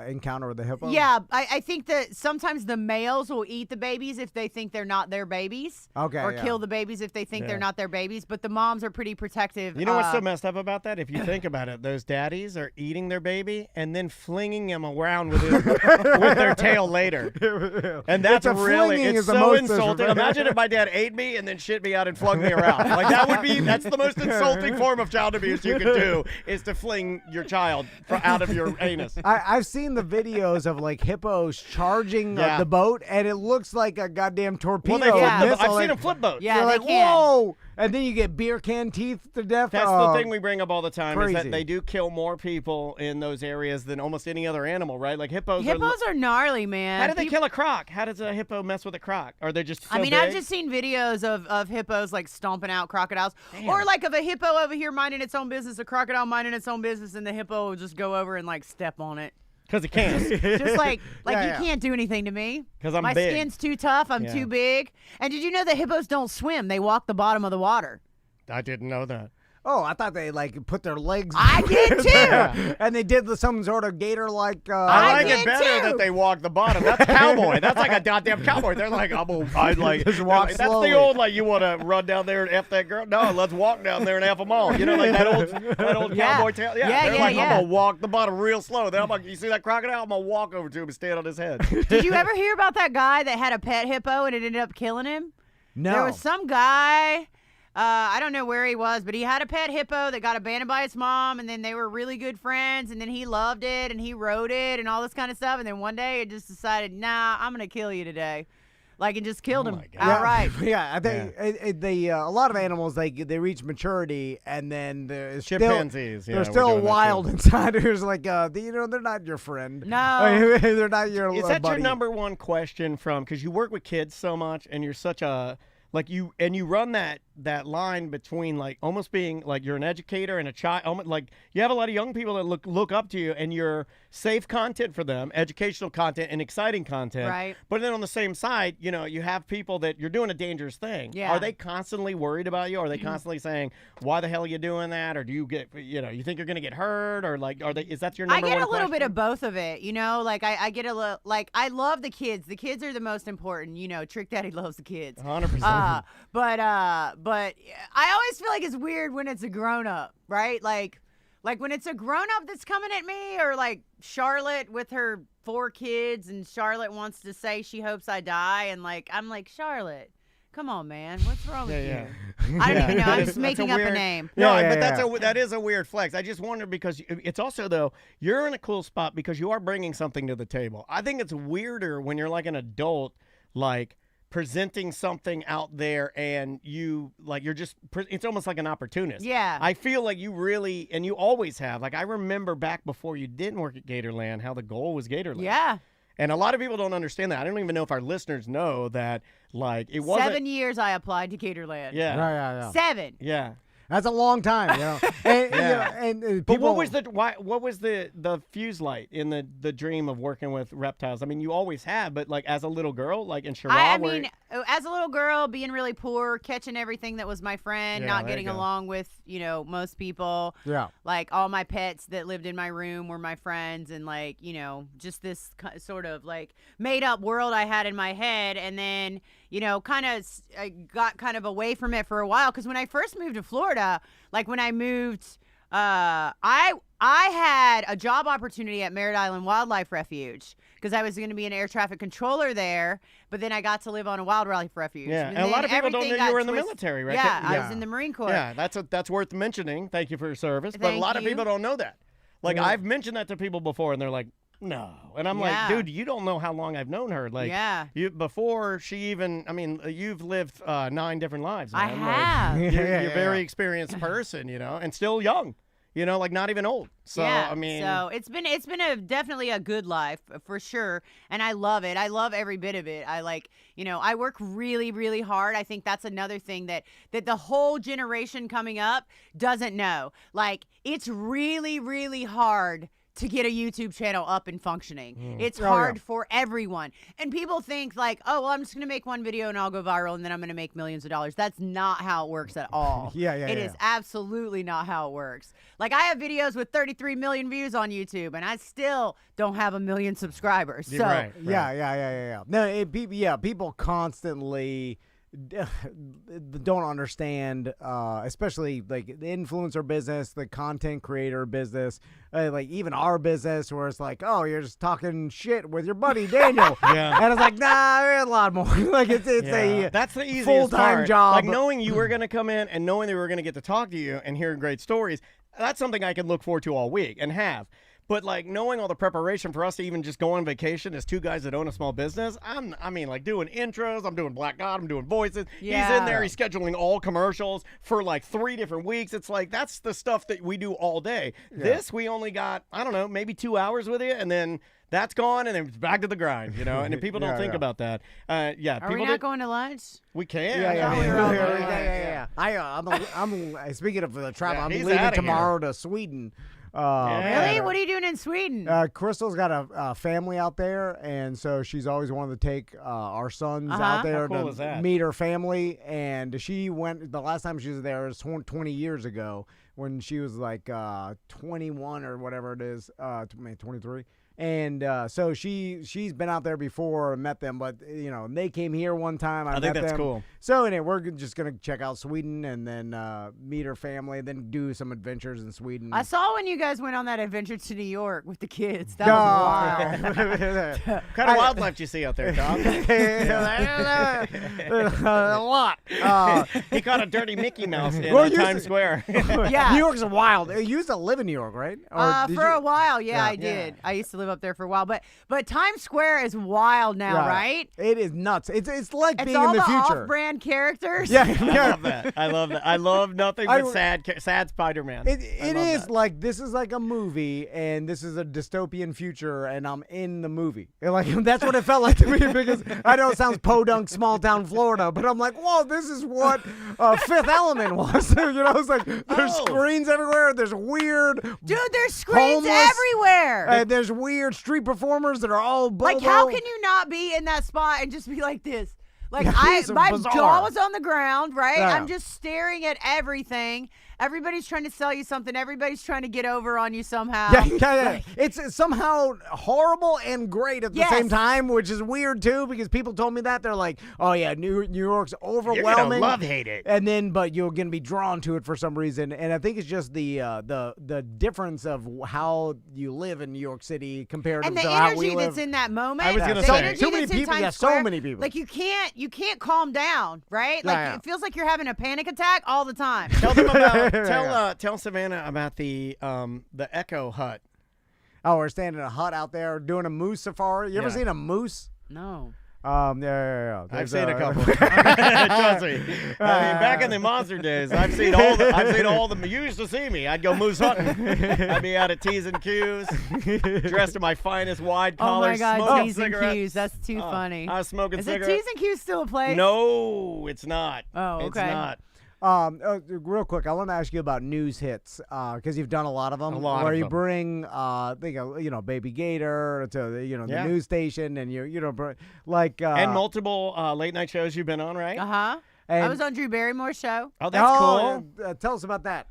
encounter with the hippo? Yeah, I think that sometimes the males will eat the babies if they think they're not their babies. Okay. Or kill the babies if they think they're not their babies. But the moms are pretty protective. You know what's so messed up about that? If you think about it, those daddies are eating their baby and then flinging him around with their tail later. And that's really, it's so insulting. Imagine if my dad ate me and then shit me out and flung me around. Like that's the most insulting form of child abuse you can do, is to fling your child out of your anus. I've seen the videos of like hippos charging the boat, and it looks like a goddamn torpedo. Well, I've seen them flip boats. Yeah, you're they like, can. whoa! And then you get beer can teeth to death. That's the thing we bring up all the time, is that crazy. they do kill more people in those areas than almost any other animal, right? Like hippos are gnarly, man. How do they kill a croc? How does a hippo mess with a croc? Are they just so I mean, big? I've just seen videos of hippos like stomping out crocodiles. Damn. Or like of a hippo over here minding its own business, a crocodile minding its own business, and the hippo will just go over and like step on it. Because it can't. Just like Yeah, you can't do anything to me. 'Cause I'm My big. skin's too tough. I'm too big. And did you know that hippos don't swim? They walk the bottom of the water. I didn't know that. Oh, I thought they like put their legs. I did too. And they did some sort of gator like. I like did it better too. that they walk the bottom. That's cowboy. That's like a goddamn cowboy. They're like, I like. Just walk that's slowly. the old like, you want to run down there and F that girl? No, let's walk down there and F them all. You know, like that old cowboy tale. Yeah, they're like, I'm gonna walk the bottom real slow. Then I'm like, you see that crocodile? I'm gonna walk over to him and stand on his head. Did you ever hear about that guy that had a pet hippo and it ended up killing him? No. There was some guy. I don't know where he was, but he had a pet hippo that got abandoned by his mom, and then they were really good friends, and then he loved it, and he rode it, and all this kind of stuff, and then one day it just decided, nah, I'm going to kill you today. Like, and just killed him outright. Yeah, I think a lot of animals, they reach maturity, and then there's Chimpanzees, they're still wild inside. There's like, they're not your friend. No. They're not your Is that buddy. your number one question because you work with kids so much, and you're such a, like you run that line between like almost being like you're an educator and a child, like you have a lot of young people that look up to you, and you're safe content for them, educational content and exciting content. Right. But then on the same side, you have people that you're doing a dangerous thing. Yeah. Are they constantly worried about you? Are they constantly saying, why the hell are you doing that? Or do you get, you think you're going to get hurt? Or like, is that your number one I get a little question? bit of both of it, like I get a little, like I love the kids. The kids are the most important, Trick Daddy loves the kids. 100%. But I always feel like it's weird when it's a grown up, right? Like when it's a grown up that's coming at me, or like Charlotte with her 4 kids, and Charlotte wants to say she hopes I die, and like I'm like, Charlotte, come on, man, what's wrong with you? I don't even know. I'm just making up a name. No, but that is a weird flex. I just wonder, because it's also, though, you're in a cool spot because you are bringing something to the table. I think it's weirder when you're like an adult, like presenting something out there, and you're just, it's almost like an opportunist. Yeah. I feel like you really, and you always have, like I remember back before you didn't work at Gatorland, how the goal was Gatorland. Yeah. And a lot of people don't understand that. I don't even know if our listeners know that, like, it wasn't. 7 years I applied to Gatorland. Yeah. Yeah. 7. Yeah. That's a long time, And, and But people, what was the fuse light in the dream of working with reptiles? I mean, you always have, but like as a little girl, like in Chirag. I mean, as a little girl, being really poor, catching everything that was my friend, Yeah, not there getting you go. along with, most people. Yeah. Like all my pets that lived in my room were my friends, and like, just this sort of like made up world I had in my head. And then, I got kind of away from it for a while, because when I first moved to Florida, like when I moved, I had a job opportunity at Merritt Island Wildlife Refuge, because I was going to be an air traffic controller there, but then I got to live on a wildlife refuge. Yeah, and a then lot of people don't everything know you got were in the twist- military, right? Yeah, I Yeah. was in the Marine Corps. Yeah, that's worth mentioning. Thank you for your service. But a Thank lot of you. people don't know that. Like I've mentioned that to people before, and they're like, no. And I'm like, Yeah. dude, you don't know how long I've known her. Like, Yeah. before she even, I mean, you've lived 9 different lives. I man. have. Like, you're a very experienced person, and still young. Like not even old. So yeah, I mean, so it's been definitely a good life for sure, and I love it. I love every bit of it. I I work really, really hard. I think that's another thing that the whole generation coming up doesn't know. Like, it's really, really hard to get a YouTube channel up and functioning. It's Oh, hard yeah. for everyone. And people think like, oh, well, I'm just going to make one video and I'll go viral and then I'm going to make millions of dollars. That's not how it works at all. It is absolutely not how it works. Like I have videos with 33 million views on YouTube and I still don't have 1 million subscribers. So Right. Yeah. No, people constantly don't understand, especially like the influencer business, the content creator business, like even our business, where it's like, oh, you're just talking shit with your buddy Daniel, and it's like, nah, there's a lot more. Like it's a that's the easiest full-time part. job. Like knowing you were going to come in and knowing that we were going to get to talk to you and hear great stories. That's something I can look forward to all week and have. But like knowing all the preparation for us to even just go on vacation as two guys that own a small business, I mean, like doing intros, I'm doing Black God, I'm doing voices. Yeah. He's in there, he's scheduling all commercials for like 3 different weeks. It's like that's the stuff that we do all day. This we only got, I don't know, maybe 2 hours with you, and then that's gone, and then it's back to the grind, you know. And if people don't think about that, Are people we not going to lunch? We can. Yeah. I'm speaking of the travel. I'm he's leaving outta tomorrow to Sweden. Really? What are you doing in Sweden? Crystal's got a family out there, and so she's always wanted to take our sons out there How cool is to that? meet her family. And she went the last time she was there was 20 years ago when she was like 21 or whatever it is, 23. And so she's been out there before and met them, but you know they came here one time. I think met that's them. cool. So anyway, we're just gonna check out Sweden and then meet her family, then do some adventures in Sweden. I saw when you guys went on that adventure to New York with the kids. That was wild. What kind of wildlife do you see out there, Tom? A lot. He caught a dirty Mickey Mouse in Well, Times Square. Yeah. New York's wild. You used to live in New York, right? Or did For you? a while, yeah, Yeah. I did. I used to live up there for a while, but Times Square is wild now, right? It is nuts. It's like It's being all in the the future. off-brand characters. Yeah, I love that. I love that. I love nothing but sad Spider-Man. It I love is that. like this is like a movie, and this is a dystopian future, and I'm in the movie. And like that's what it felt like to me because I know it sounds podunk, small town Florida, but I'm like, whoa, this is what Fifth Element was. You know, it's like there's screens everywhere. There's weird, Dude, there's screens homeless, everywhere. And there's weird street performers that are all Like, how can you not be in that spot and just be like this? Like, It's my bizarre. jaw was on the ground, right? Yeah. I'm just staring at everything. Everybody's trying to sell you something. Everybody's trying to get over on you somehow. Yeah. It's somehow horrible and great at the same time, which is weird too because people told me that. They're like, oh yeah, New York's overwhelming. You're gonna hate it. And then, but you're gonna be drawn to it for some reason. And I think it's just the difference of how you live in New York City compared And to the how we energy live. that's in that moment. I was gonna the say. energy Too many that's in people, Times yeah, so Square, many people. Like, you can't calm down, right? Like, Yeah. it feels like you're having a panic attack all the time. Tell them about tell Savannah about the Echo Hut. Oh, we're standing in a hut out there doing a moose safari. You ever Yeah. seen a moose? No. Yeah. I've There's, seen a couple. Trust me. I mean, back in the monster days, I've seen all the. You used to see me. I'd go moose hunting. I'd be out at T's and Q's, dressed in my finest wide Oh collar, my God, smoking T's and cigarettes. Q's. That's too funny. I was smoking Is it cigarettes. T's and Q's still a place? No, it's not. Oh, It's okay. not. Real quick, I want to ask you about news hits because you've done a lot of them. A lot where of you them. bring, Baby Gator to the Yeah. news station, and like And multiple late night shows you've been on, right? Uh-huh. And- I was on Drew Barrymore's show. Oh, that's cool. Tell us about that.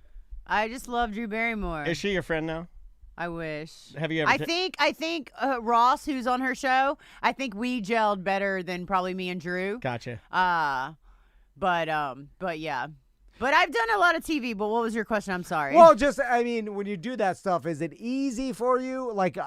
I just love Drew Barrymore. Is she your friend now? I wish. Have you ever? I think Ross, who's on her show, I think we gelled better than probably me and Drew. Gotcha. But yeah. But I've done a lot of TV, but what was your question? I'm sorry. Well, when you do that stuff, is it easy for you? Like,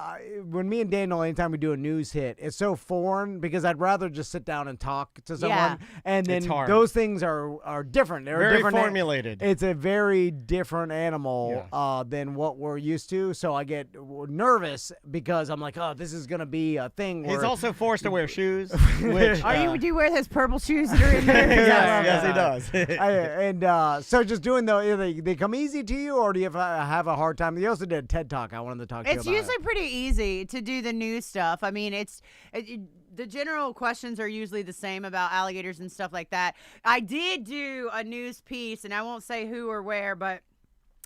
when me and Daniel, anytime we do a news hit, it's so foreign because I'd rather just sit down and talk to someone. Yeah. And then It's hard. those things are different. They're Very different formulated. It's a very different animal than what we're used to. So I get nervous because I'm like, oh, this is going to be a thing. He's where also forced to wear shoes. Which do you wear those purple shoes that are in there? yes, he does. So just doing they come easy to you, or do you have a hard time? You also did a TED Talk. I wanted to talk to you It's about. usually pretty easy to do the news stuff. I mean, the general questions are usually the same about alligators and stuff like that. I did do a news piece, and I won't say who or where, but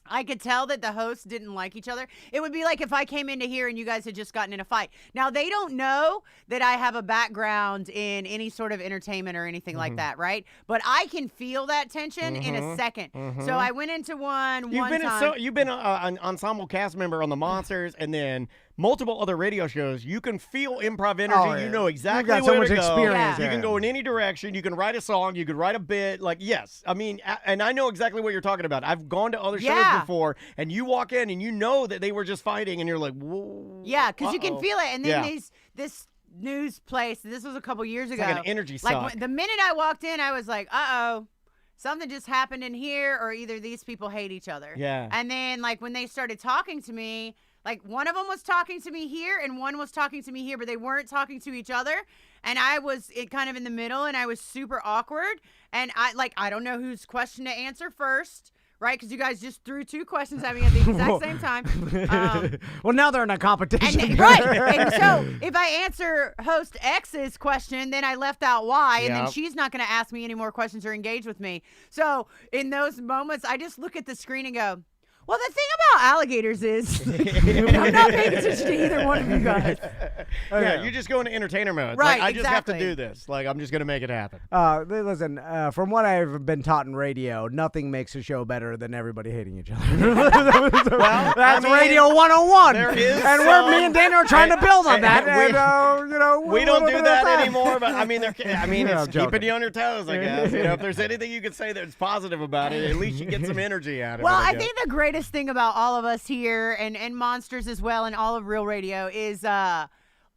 I could tell that the hosts didn't like each other. It would be like if I came into here and you guys had just gotten in a fight. Now, they don't know that I have a background in any sort of entertainment or anything like that, right? But I can feel that tension in a second. So I went into one time. You've been an ensemble cast member on The Monsters and then multiple other radio shows. You can feel improv energy. Oh, yeah. You know exactly You've got so where much to go. experience. You Yeah. can go in any direction. You can write a song. You can write a bit. Like, yes. I mean, and I know exactly what you're talking about. I've gone to other shows before, and you walk in and you know that they were just fighting, and you're like, whoa. Yeah, because you can feel it. And then this news place, this was a couple years ago. Like an energy suck. Like the minute I walked in, I was like, uh-oh. Something just happened in here, or either these people hate each other. Yeah. And then, like, when they started talking to me, like, one of them was talking to me here, and one was talking to me here, but they weren't talking to each other. And I was kind of in the middle, and I was super awkward. And I don't know whose question to answer first. Right, because you guys just threw 2 questions at me at the exact same time. Well, now they're in a competition. Right. And so if I answer host X's question, then I left out Y, and then she's not going to ask me any more questions or engage with me. So in those moments, I just look at the screen and go, well, the thing about alligators is I'm not paying attention to either one of you guys. Yeah, you just go into entertainer mode. Right, like, I just have to exactly. do this. Like, I'm just going to make it happen. Listen, from what I've been taught in radio, nothing makes a show better than everybody hating each other. Well, that's I mean, Radio 101. There is and me and Daniel are trying to build on that. We don't do that anymore, but I mean, it's joking. keeping you on your toes, I guess. If there's anything you can say that's positive about it, at least you get some energy out of it. Well, I think the greatest thing about all of us here and Monsters as well and all of Real Radio is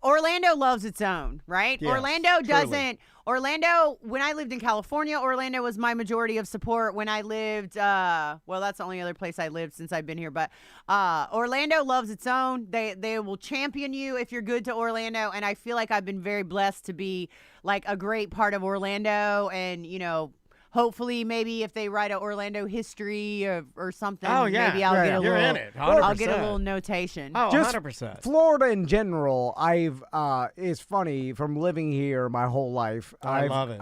Orlando loves its own, right? Yes, Orlando, when I lived in California, Orlando was my majority of support. When I lived, well, that's the only other place I lived since I've been here, but Orlando loves its own. They will champion you if you're good to Orlando, and I feel like I've been very blessed to be like a great part of Orlando, and, hopefully, maybe if they write an Orlando history or something, maybe I'll get a You're little. in it. 100%. I'll get a little notation. Oh, Just 100%. Florida in general, it's funny from living here my whole life. I love it.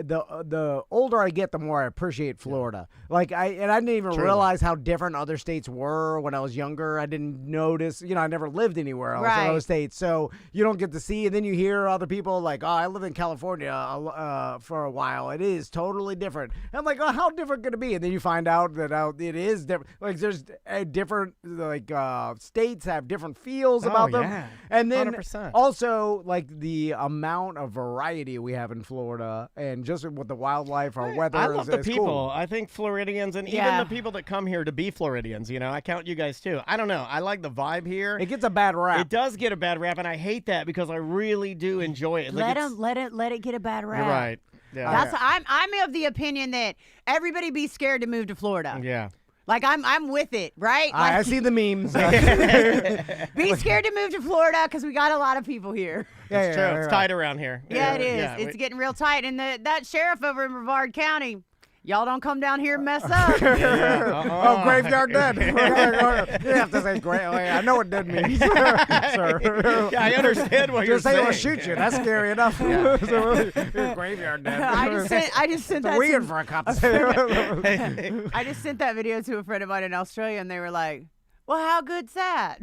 The older I get, the more I appreciate Florida. I didn't even realize how different other states were when I was younger. I didn't notice. I never lived anywhere else in those states, so you don't get to see. And then you hear other people like, "Oh, I lived in California for a while. It is totally different." And I'm like, "Oh, how different could it be?" And then you find out that it is different. Like, there's different states have different feels about them. Yeah. And then 100%. also, like, the amount of variety we have in Florida, and just with the wildlife, our weather. I love the is people. cool. I think Floridians and even the people that come here to be Floridians, I count you guys too. I don't know. I like the vibe here. It gets a bad rap. It does get a bad rap, and I hate that because I really do enjoy it. Let it get a bad rap. You're right. Yeah. That's I'm of the opinion that everybody be scared to move to Florida. Yeah. Like I'm with it, right? Like, I see the memes. be scared to move to Florida because we got a lot of people here. It's true. It's tight around here. Yeah, it is. It's getting real tight. And that sheriff over in Brevard County, y'all don't come down here and mess up. Oh, graveyard dead. You have to say graveyard. I know what dead means, sir. Yeah, I understand what you're saying. saying. Just say we'll shoot you. That's scary enough. So, graveyard dead. I just sent that weird for a cop to say. I just sent that video to a friend of mine in Australia, and they were like, "Well, how good's that?"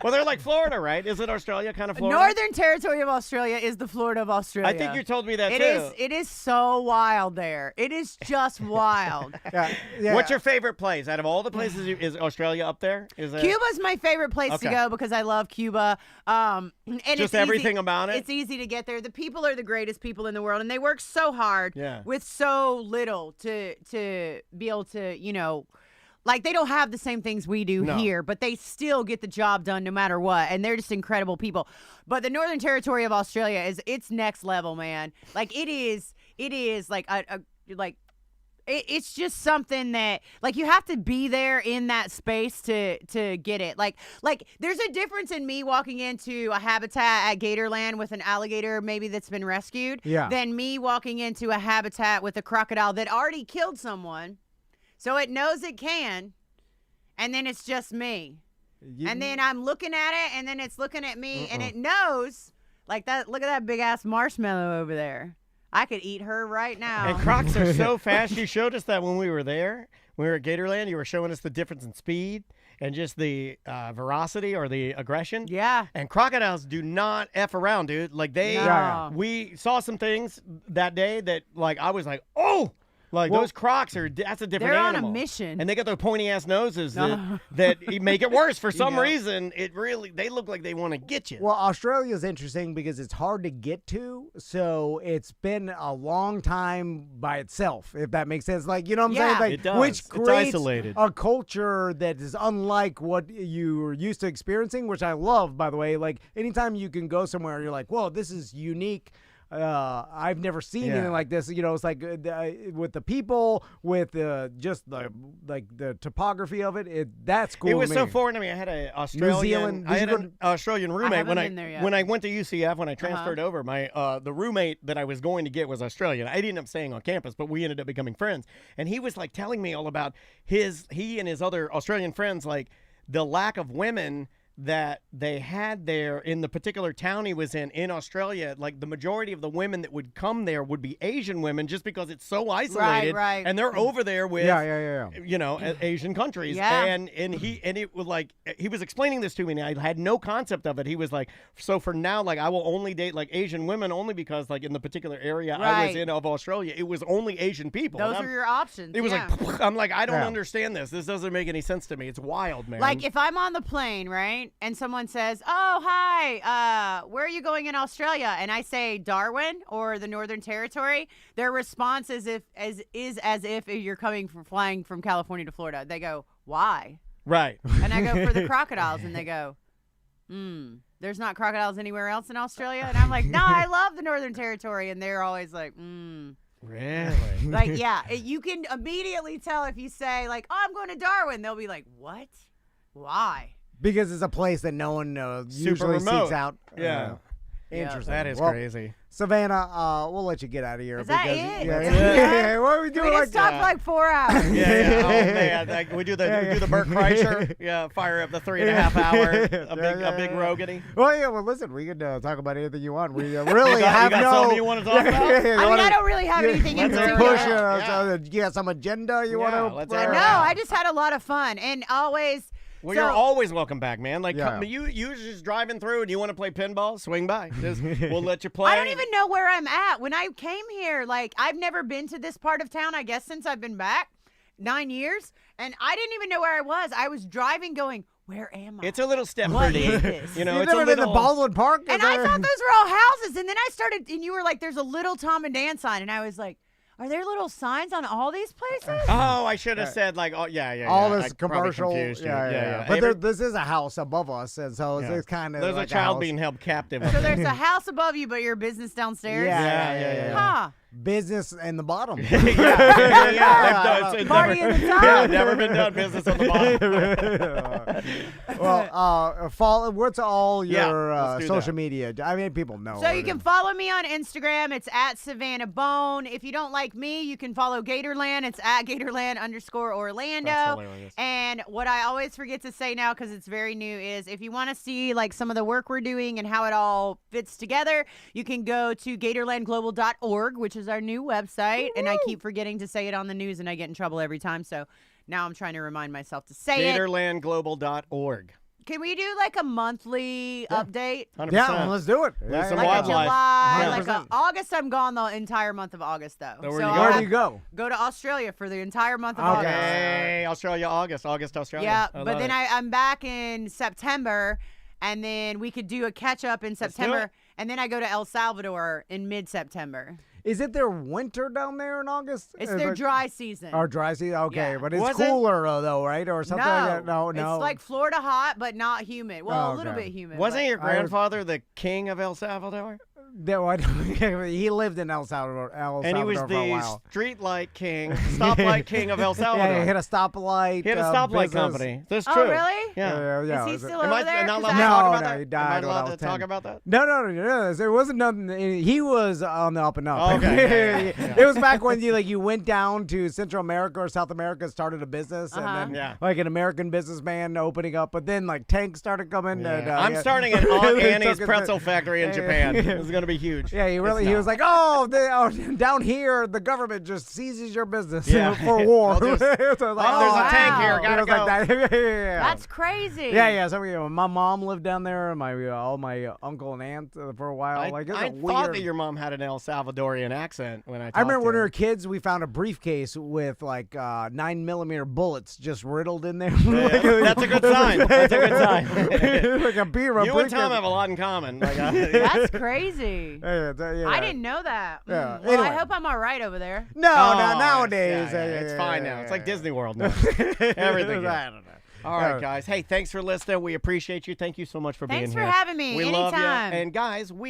Well, they're like Florida, right? Is it Australia, kind of Florida? Northern Territory of Australia is the Florida of Australia. I think you told me that too. It is so wild there. It is just wild. Yeah. What's your favorite place out of all the places? Is Australia up there? Cuba's my favorite place to go because I love Cuba. And just everything about it. It's easy to get there. The people are the greatest people in the world, and they work so hard with so little to be able to, like, they don't have the same things we do here, but they still get the job done no matter what, and they're just incredible people. But the Northern Territory of Australia it's next level, man. Like, it is like it's just something that, like, you have to be there in that space to get it. Like there's a difference in me walking into a habitat at Gatorland with an alligator maybe that's been rescued than me walking into a habitat with a crocodile that already killed someone. So it knows it can, and then it's just me. And then I'm looking at it, and then it's looking at me, and it knows, like that. Look at that big-ass marshmallow over there. I could eat her right now. And Crocs are so fast. You showed us that when we were there. When we were at Gatorland, you were showing us the difference in speed and just the veracity or the aggression. Yeah. And crocodiles do not F around, dude. Like we saw some things that day that like I was like, oh. Like, those Crocs that's a different animal. They're on a mission. And they got their pointy-ass noses that make it worse. For some reason, they look like they want to get you. Well, Australia's interesting because it's hard to get to, so it's been a long time by itself, if that makes sense. Like, you know what I'm saying? Like, it does. Which creates isolated. a culture that is unlike what you're used to experiencing, which I love, by the way. Like, anytime you can go somewhere, you're like, whoa, this is unique. I've never seen anything like this. You know, it's like with the people, with just the topography of it. That's cool. It was to so me. foreign to me. I had an Australian. an Australian roommate when I went to UCF when I transferred over. My the roommate that I was going to get was Australian. I didn't end up staying on campus, but we ended up becoming friends. And he was like telling me all about he and his other Australian friends, like the lack of women that they had there in the particular town he was in Australia. Like the majority of the women that would come there would be Asian women just because it's so isolated. Right. And they're over there with you know, Asian countries. Yeah. And it was like he was explaining this to me and I had no concept of it. He was like, so for now, like I will only date like Asian women only because like in the particular area I was in of Australia, it was only Asian people. Those are your options. It was like I'm like, I don't understand this. This doesn't make any sense to me. It's wild, man. Like if I'm on the plane, right? And someone says, "Oh, hi, where are you going in Australia?" And I say Darwin or the Northern Territory, their response is as if you're flying from California to Florida. They go, "Why?" Right. And I go, "For the crocodiles," and they go, "There's not crocodiles anywhere else in Australia." And I'm like, "No, I love the Northern Territory," and they're always like, Really? Like, you can immediately tell if you say like, "Oh, I'm going to Darwin," they'll be like, "What? Why?" Because it's a place that no one usually remote. seeks out. Yeah. Interesting. That is Well, crazy. Savannah, we'll let you get out of here. Is that because, it? Yeah. What are we doing? We just talked for like 4 hours. Yeah. Oh man, like, we do the Bert Kreischer. Yeah, fire up the 3.5 hour. A big Rogany. Well, listen, we can talk about anything you want. We really have you got something you want to talk about? I mean, I don't really have anything in Let's particular. push. You got some agenda you want to? No, I just had a lot of fun and always. Well, you're always welcome back, man. Like, you're just driving through and you want to play pinball, swing by. We'll let you play. I don't even know where I'm at. When I came here, like, I've never been to this part of town, I guess, since I've been back 9 years. And I didn't even know where I was. I was driving going, where am I? It's a little step What pretty. is this? You know, You've it's a never been little. to Baldwin Park? And I thought those were all houses. And then I started, and you were like, there's a little Tom and Dan sign. And I was like, are there little signs on all these places? Oh, I should have said like, oh yeah. All I this probably commercial. confused you. Yeah. But this is a house above us, and so it's kind of There's like a child house. being held captive. So there's a house above you, but your business downstairs? Yeah. Huh. Business in the bottom. Yeah. It's Party never, in the top. Yeah, never been done. Business on the bottom. Well, what's all your let's do social that. media? I mean, people know. So you can follow me on Instagram. It's at Savannah Boan. If you don't like me, you can follow Gatorland. It's at Gatorland_Orlando. That's hilarious. And what I always forget to say now, because it's very new, is if you want to see like some of the work we're doing and how it all fits together, you can go to GatorlandGlobal.org, which is our new website. And I keep forgetting to say it on the news, and I get in trouble every time. So now I'm trying to remind myself to say it. GatorlandGlobal.org. Can we do like a monthly update? 100%. Yeah, let's do it. There's some Like a wildlife. July, 100%. like a August. I'm gone the entire month of August, though. So where Where do you go? Go to Australia for the entire month of August. Hey, Australia, August, Australia. Yeah, I but love then it. I'm back in September, and then we could do a catch up in do September, it. and then I go to El Salvador in mid-September. Is it their winter down there in August? It's Is their it- dry season. Or dry season? Okay, Yeah. but it's Was it? cooler though, right? Or something like that? No. It's like Florida hot, but not humid. Well, Oh, a little okay. bit humid. Wasn't but- your grandfather the king of El Salvador? No, I don't, he lived in El Salvador, And he was for a the while. street light king, stoplight king of El Salvador. Yeah, he hit a stoplight. He had a stoplight business. company. That's Oh, true. really? Yeah. Is he still Am over I there? not 'Cause allowed to I- talk No, about no, that? he Am died I when I allowed was to talk 10. about that? No. There wasn't nothing. He was on the up and up. Okay, yeah. It was back when you went down to Central America or South America, started a business, and then like an American businessman opening up. But then like tanks started coming. And, I'm starting an Aunt Annie's pretzel factory in Japan. It's going going to be huge. Yeah, he was like, down here, the government just seizes your business for war. There's a tank here. Gotta go. Like that. Yeah. That's crazy. Yeah. So my mom lived down there, and all my uncle and aunt for a while. I thought that your mom had an El Salvadorian accent when I talked I remember to when we her. were kids, we found a briefcase with like 9mm bullets just riddled in there. That's a good sign. That's a good sign. Like a beer. You and Tom have a lot in common. That's crazy. Yeah. I didn't know that. Yeah. Well, Anyway. I hope I'm all right over there. No, nowadays. It's fine now. It's like Disney World now. Everything. I don't know. All right, guys. Hey, thanks for listening. We appreciate you. Thank you so much for being here. Thanks for having me. We Anytime. love you. And guys,